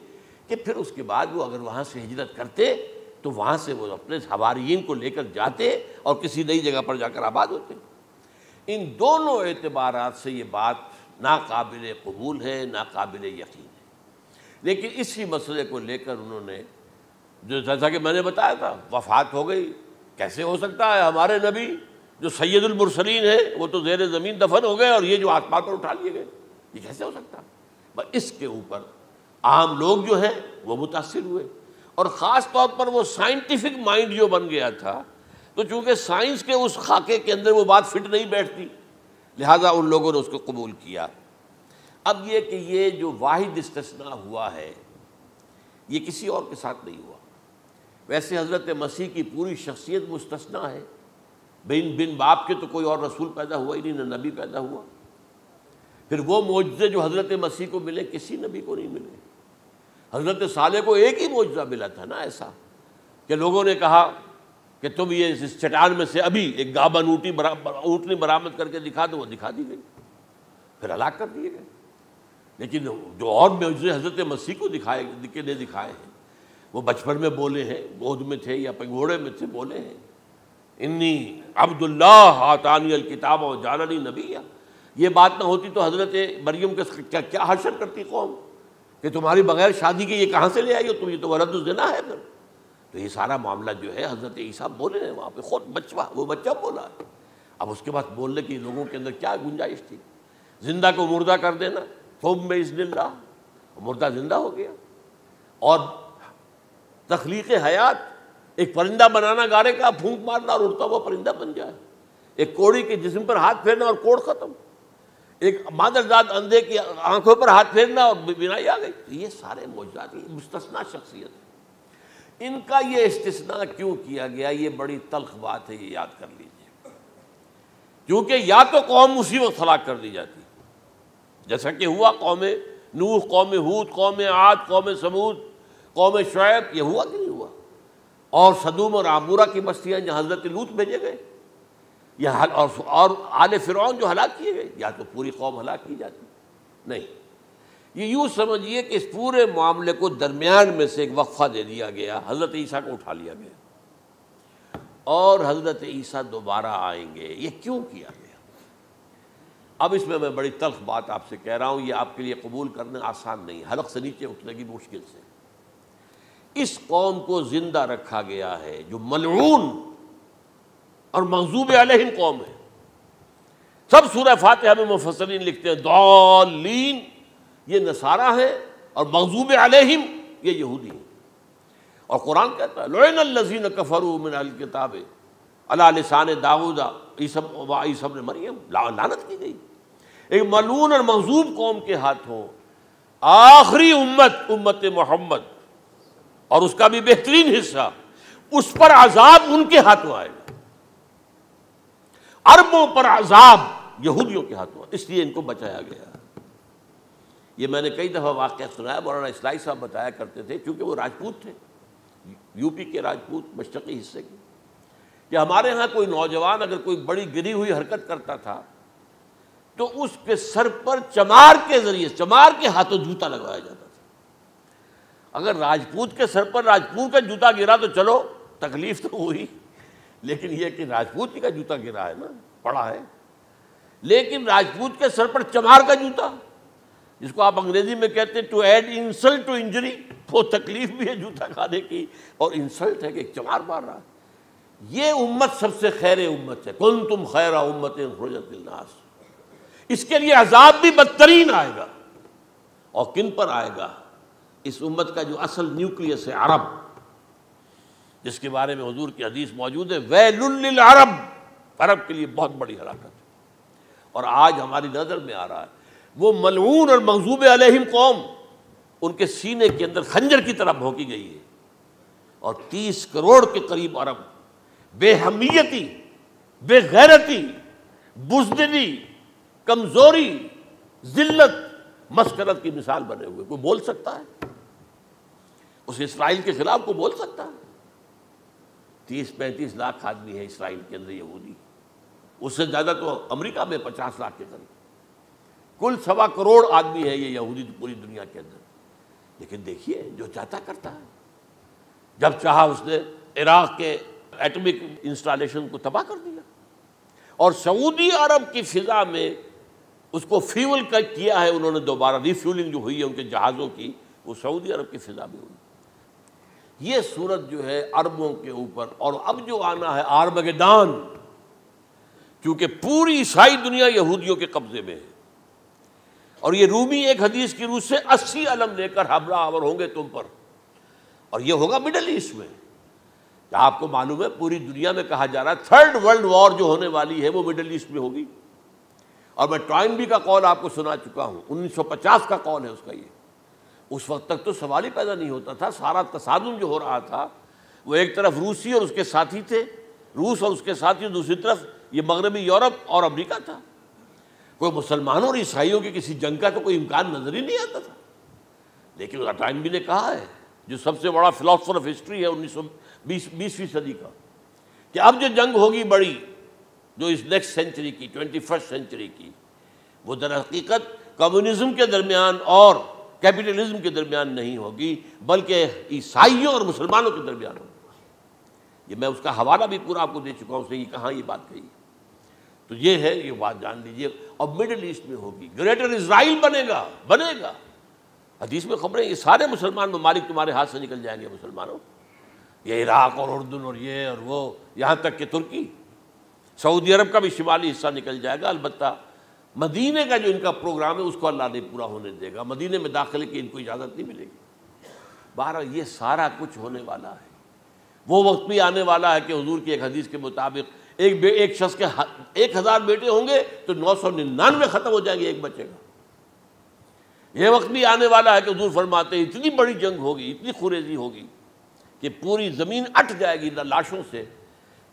کہ پھر اس کے بعد وہ اگر وہاں سے ہجرت کرتے تو وہاں سے وہ اپنے حواریین کو لے کر جاتے اور کسی نئی جگہ پر جا کر آباد ہوتے۔ ان دونوں اعتبارات سے یہ بات ناقابل قبول ہے، ناقابل یقین ہے۔ لیکن اسی مسئلے کو لے کر انہوں نے، جو جیسا کہ میں نے بتایا تھا، وفات ہو گئی، کیسے ہو سکتا ہے ہمارے نبی جو سید المرسلین ہے وہ تو زیر زمین دفن ہو گئے اور یہ جو آسمان پر اٹھا لیے گئے، یہ کیسے ہو سکتا؟ بس اس کے اوپر عام لوگ جو ہیں وہ متاثر ہوئے، اور خاص طور پر وہ سائنٹیفک مائنڈ جو بن گیا تھا، تو چونکہ سائنس کے اس خاکے کے اندر وہ بات فٹ نہیں بیٹھتی، لہٰذا ان لوگوں نے اس کو قبول کیا۔ اب یہ کہ یہ جو واحد استثناء ہوا ہے یہ کسی اور کے ساتھ نہیں ہوا۔ ویسے حضرت مسیح کی پوری شخصیت مستثنیٰ ہے، بن باپ کے تو کوئی اور رسول پیدا ہوا ہی نہیں، نہ نبی پیدا ہوا۔ پھر وہ معجزے جو حضرت مسیح کو ملے کسی نبی کو نہیں ملے۔ حضرت صالح کو ایک ہی معجزہ ملا تھا نا ایسا کہ لوگوں نے کہا کہ تم یہ اس چٹان میں سے ابھی ایک گابن اونٹنی برآمد کر کے دکھا دو، وہ دکھا دی گئی، پھر ہلاک کر دیے گئے۔ لیکن جو اور معجزے حضرت مسیح کو دکھائے ہیں وہ بچپن میں بولے ہیں، گود میں تھے یا پنگھوڑے میں تھے، بولے ہیں انی عبد اللہ آتانی الکتاب وجعلنی نبیا۔ یہ بات نہ ہوتی تو حضرت مریم کے کیا حشر کرتی قوم کہ تمہاری بغیر شادی کے یہ کہاں سے لے آئی ہو تم، یہ تو ولد الزنا ہے۔ پھر تو یہ سارا معاملہ جو ہے حضرت عیسیٰ بولے ہیں وہاں پہ، خود وہ بچہ بولا ہے۔ اب اس کے بعد بولنے کی لوگوں کے اندر کیا گنجائش تھی؟ زندہ کو مردہ کر دینا، ثم بإذن اللہ، مردہ زندہ ہو گیا، اور تخلیق حیات، ایک پرندہ بنانا گارے کا، پھونک مارنا اور اڑتا ہوا پرندہ بن جائے، ایک کوڑی کے جسم پر ہاتھ پھیرنا اور کوڑ ختم، ایک مادرزاد اندھے کی آنکھوں پر ہاتھ پھیرنا اور بینائی آ گئی۔ یہ سارے معجزات مستثنیٰ شخصیت ہے۔ ان کا یہ استثناء کیوں کیا گیا، یہ بڑی تلخ بات ہے، یہ یاد کر لیجیے، کیونکہ یا تو قوم اسی وقت ہلاک کر دی جاتی جیسا کہ ہوا قوم نوح، قوم ہود، قوم عاد، قوم سمود، قوم شعیب، یہ ہوا کہ نہیں ہوا؟ اور صدوم اور عمورہ کی بستیاں جہاں حضرت لوط بھیجے گئے، اور آل فرعون جو ہلاک کیے گئے، یا تو پوری قوم ہلاک کی جاتی؟ نہیں، یہ یوں سمجھیے کہ اس پورے معاملے کو درمیان میں سے ایک وقفہ دے دیا گیا، حضرت عیسیٰ کو اٹھا لیا گیا۔ اور حضرت عیسیٰ دوبارہ آئیں گے۔ یہ کیوں کیا گیا؟ اب اس میں بڑی تلخ بات آپ سے کہہ رہا ہوں، یہ آپ کے لیے قبول کرنا آسان نہیں، حلق سے نیچے اترے گی مشکل سے۔ اس قوم کو زندہ رکھا گیا ہے جو ملعون اور مغضوب علیہم قوم ہے۔ سب سورہ فاتحہ میں مفسرین لکھتے ہیں ضالین یہ نصارہ ہے اور مغضوب علیہم یہ یہودی ہیں، اور قرآن کہتا ہے لعن الذین کفروا من اہل الکتاب علی لسان داؤد عیسی ابن مریم، لعنت کی گئی ایک ملعون اور مغضوب قوم کے ہاتھوں۔ آخری امت محمد اور اس کا بھی بہترین حصہ، اس پر عذاب ان کے ہاتھوں آئے گا، عربوں پر عذاب یہودیوں کے ہاتھوں، اس لیے ان کو بچایا گیا۔ یہ میں نے کئی دفعہ واقعہ سنایا، مولانا اسلائی صاحب بتایا کرتے تھے، کیونکہ وہ راجپوت تھے، یو پی کے راجپوت مشرقی حصے کے، کہ ہمارے ہاں کوئی نوجوان اگر کوئی بڑی گری ہوئی حرکت کرتا تھا تو اس کے سر پر چمار کے ذریعے، چمار کے ہاتھوں جوتا لگوایا جاتا تھا۔ اگر راجپوت کے سر پر راجپوت کا جوتا گرا تو چلو تکلیف تو ہوئی، لیکن یہ کہ راجپوت کا جوتا گرا ہے نا، پڑا ہے، لیکن راجپوت کے سر پر چمار کا جوتا، جس کو آپ انگریزی میں کہتے ہیں to add insult to injury, وہ تکلیف بھی ہے جوتا کھانے کی اور انسلٹ ہے کہ ایک چمار مار رہا ہے۔ یہ امت سب سے خیر امت ہے، کنتم خیر امت اخرجت للناس۔ اس کے لیے عذاب بھی بدترین آئے گا، اور کن پر آئے گا؟ اس امت کا جو اصل نیوکلیس ہے عرب، جس کے بارے میں حضور کی حدیث موجود ہے ویل للعرب، عرب کے لیے بہت بڑی ہلاکت ہے۔ اور آج ہماری نظر میں آ رہا ہے وہ ملعون اور مغضوب علیہم قوم، ان کے سینے کے اندر خنجر کی طرح بھونکی گئی ہے، اور 30 کروڑ کے قریب عرب بے حمیتی، بے غیرتی، بزدلی، کمزوری، ذلت، مسکنت کی مثال بنے ہوئے۔ کوئی بول سکتا ہے اس اسرائیل کے خلاف؟ کوئی بول سکتا ہے؟ 30-35 لاکھ آدمی ہے اسرائیل کے اندر یہودی، اس سے زیادہ تو امریکہ میں 50 لاکھ کے قریب، کل 1.25 کروڑ آدمی ہے یہ یہودی پوری دنیا کے اندر۔ لیکن دیکھیے جو چاہتا کرتا ہے، جب چاہا اس نے عراق کے ایٹمک انسٹالیشن کو تباہ کر دیا، اور سعودی عرب کی فضا میں اس کو فیول کیا ہے انہوں نے، دوبارہ ری فیولنگ جو ہوئی ہے ان کے جہازوں کی، وہ سعودی عرب کی فضا میں ہوئی۔ یہ صورت جو ہے عربوں کے اوپر، اور اب جو آنا ہے آرمگدان، کیونکہ پوری عیسائی دنیا یہودیوں کے قبضے میں ہے، اور یہ رومی ایک حدیث کی روح سے 80 علم لے کر حملہ آور ہوں گے تم پر، اور یہ ہوگا مڈل ایسٹ میں۔ آپ کو معلوم ہے پوری دنیا میں کہا جا رہا ہے 3rd ورلڈ وار جو ہونے والی ہے وہ مڈل ایسٹ میں ہوگی، اور میں ٹوائنبی کا قول آپ کو سنا چکا ہوں، 1950 کا قول ہے اس کا۔ یہ اس وقت تک تو سوال ہی پیدا نہیں ہوتا تھا، سارا تصادم جو ہو رہا تھا وہ ایک طرف روسی اور اس کے ساتھی تھے، روس اور اس کے ساتھی، دوسری طرف یہ مغربی یورپ اور امریکہ تھا۔ کوئی مسلمانوں اور عیسائیوں کی کسی جنگ کا تو کوئی امکان نظر ہی نہیں آتا تھا۔ لیکن ٹائنبی نے کہا ہے، جو سب سے بڑا فلاسفر آف ہسٹری ہے 1920ویں صدی کا، کہ اب جو جنگ ہوگی بڑی، جو اس نیکسٹ سینچری کی، 21st سینچری کی، وہ در حقیقت کمیونزم کے درمیان اور کیپٹلزم کے درمیان نہیں ہوگی، بلکہ عیسائیوں اور مسلمانوں کے درمیان ہوگی۔ یہ میں اس کا حوالہ بھی پورا آپ کو دے چکا ہوں، اس نے کہاں یہ بات کہی۔ تو یہ ہے، یہ بات جان لیجئے، اور مڈل ایسٹ میں ہوگی، گریٹر اسرائیل بنے گا۔ حدیث میں خبریں، یہ سارے مسلمان ممالک تمہارے ہاتھ سے نکل جائیں گے مسلمانوں، یہ عراق اور اردن اور یہ اور وہ، یہاں تک کہ ترکی، سعودی عرب کا بھی شمالی حصہ نکل جائے گا۔ البتہ مدینے کا جو ان کا پروگرام ہے اس کو اللہ نہیں پورا ہونے دے گا، مدینے میں داخلے کی ان کو اجازت نہیں ملے گی۔ بہرحال یہ سارا کچھ ہونے والا ہے۔ وہ وقت بھی آنے والا ہے کہ حضور کی ایک حدیث کے مطابق ایک شخص کے 1000 بیٹے ہوں گے تو 999 ختم ہو جائیں گے، ایک بچے گا۔ یہ وقت بھی آنے والا ہے کہ حضور فرماتے ہیں اتنی بڑی جنگ ہوگی، اتنی خوریزی ہوگی کہ پوری زمین اٹھ جائے گی لاشوں سے۔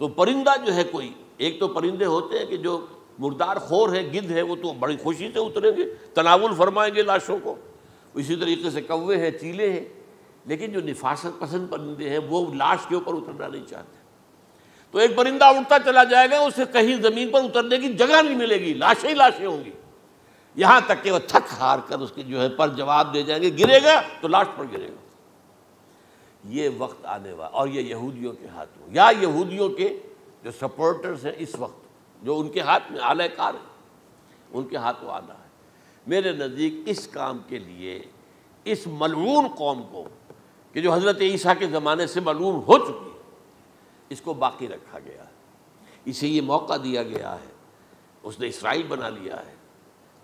تو پرندہ جو ہے، کوئی ایک تو پرندے ہوتے ہیں کہ جو مردار خور ہے، گدھ ہے، وہ تو بڑی خوشی سے اتریں گے، تناول فرمائیں گے لاشوں کو۔ اسی طریقے سے کوے ہیں، چیلے ہیں، لیکن جو نفاست پسند پرندے ہیں وہ لاش کے اوپر اترنا نہیں چاہتے۔ تو ایک پرندہ اڑتا چلا جائے گا، اسے کہیں زمین پر اترنے کی جگہ نہیں ملے گی، لاشیں ہی لاشیں ہوں گی، یہاں تک کہ وہ تھک ہار کر اس کے جو ہے پر جواب دے جائیں گے، گرے گا تو لاش پر گرے گا۔ یہ وقت آنے والا، اور یہ یہودیوں کے ہاتھ ہو، یا یہودیوں کے جو سپورٹرز ہیں اس وقت، جو ان کے ہاتھ میں آلہ کار ہیں، ان کے ہاتھوں آنا ہے۔ میرے نزدیک اس کام کے لیے اس ملعون قوم کو، کہ جو حضرت عیسیٰ کے زمانے سے ملعون ہو چکی ہے، اس کو باقی رکھا گیا ہے، اسے یہ موقع دیا گیا ہے۔ اس نے اسرائیل بنا لیا ہے،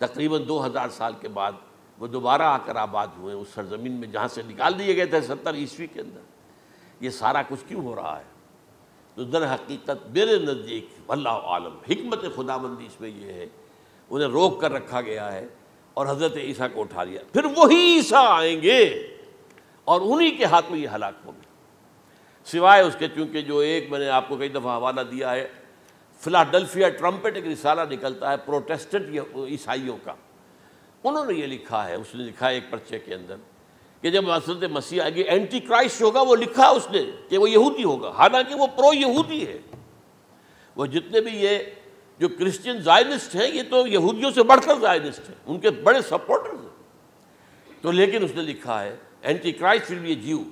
تقریباً 2000 سال کے بعد وہ دوبارہ آ کر آباد ہوئے اس سرزمین میں جہاں سے نکال دیے گئے تھے 70 عیسوی کے اندر۔ یہ سارا کچھ کیوں ہو رہا ہے؟ تو در حقیقت میرے نزدیک واللہ عالم حکمت خداوندی اس میں یہ ہے، انہیں روک کر رکھا گیا ہے اور حضرت عیسیٰ کو اٹھا لیا، پھر وہی عیسیٰ آئیں گے اور انہی کے ہاتھ میں یہ ہلاک ہوں گے۔ سوائے اس کے، چونکہ جو ایک میں نے آپ کو کئی دفعہ حوالہ دیا ہے، فلاڈلفیا ٹرمپٹ ایک رسالہ نکلتا ہے پروٹیسٹنٹ عیسائیوں کا، انہوں نے یہ لکھا ہے، اس نے لکھا ہے ایک پرچے کے اندر کہ جب حضرت مسیح آئے گی، اینٹی کرائسٹ ہوگا، وہ لکھا اس نے کہ وہ یہودی ہوگا، حالانکہ وہ پرو یہودی ہے۔ وہ جتنے بھی یہ جو کرسچن زائنسٹ ہیں، یہ تو یہودیوں سے بڑھ کر زائنسٹ ہیں، ان کے بڑے سپورٹرز ہیں۔ تو لیکن اس نے لکھا ہے اینٹی کرائسٹ ول بی اے جیو۔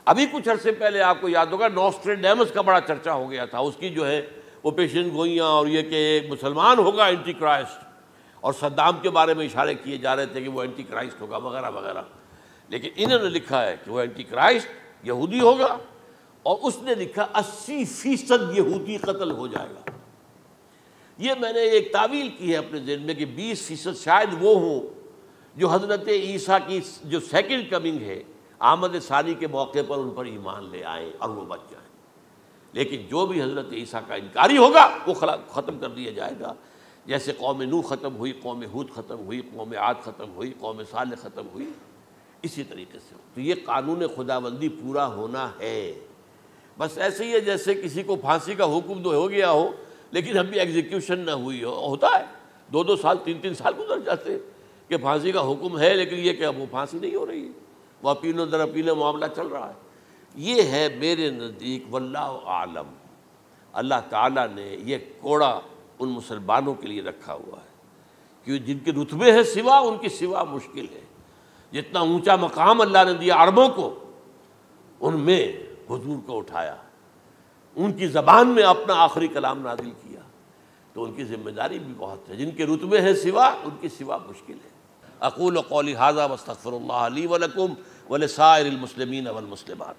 ابھی کچھ عرصے پہلے آپ کو یاد ہوگا نوسٹریڈیمس کا بڑا چرچا ہو گیا تھا، اس کی جو ہے وہ پیشن گوئیاں، اور یہ کہ ایک مسلمان ہوگا اینٹی کرائسٹ، اور صدام کے بارے میں اشارے کیے جا رہے تھے کہ وہ اینٹی کرائسٹ ہوگا وغیرہ وغیرہ۔ لیکن انہوں نے لکھا ہے کہ وہ اینٹی کرائسٹ یہودی ہوگا، اور اس نے لکھا 80% یہودی قتل ہو جائے گا۔ یہ میں نے ایک تعویل کی ہے اپنے ذہن میں کہ 20% شاید وہ ہوں جو حضرت عیسیٰ کی جو سیکنڈ کمنگ ہے، آمد ثانی کے موقع پر ان پر ایمان لے آئیں اور وہ بچ جائیں۔ لیکن جو بھی حضرت عیسیٰ کا انکاری ہوگا وہ ختم کر دیا جائے گا، جیسے قوم نوح ختم ہوئی، قوم ہود ختم ہوئی، قوم عاد ختم ہوئی، قوم صالح ختم ہوئی، اسی طریقے سے۔ تو یہ قانون خداوندی پورا ہونا ہے۔ بس ایسے ہی ہے جیسے کسی کو پھانسی کا حکم تو ہو گیا ہو لیکن ابھی ایگزیکیوشن نہ ہوئی ہو، ہوتا ہے 2 سال 3 سال گزر جاتے ہیں کہ پھانسی کا حکم ہے لیکن یہ کہ اب وہ پھانسی نہیں ہو رہی ہے، وہ اپیل و در اپیل معاملہ چل رہا ہے۔ یہ ہے میرے نزدیک واللہ عالم، اللہ تعالیٰ نے یہ کوڑا ان مسلمانوں کے لیے رکھا ہوا ہے کہ جن کے رتبے ہیں سوا، ان کی سوا مشکل ہے۔ جتنا اونچا مقام اللہ نے دیا عربوں کو، ان میں حضور کو اٹھایا، ان کی زبان میں اپنا آخری کلام نازل کیا، تو ان کی ذمہ داری بھی بہت ہے۔ جن کے رتبے ہیں سوا، ان کی سوا مشکل ہے۔ اقول قولی ھذا واستغفر اللہ لی ولکم ولسائر المسلمین والمسلمات۔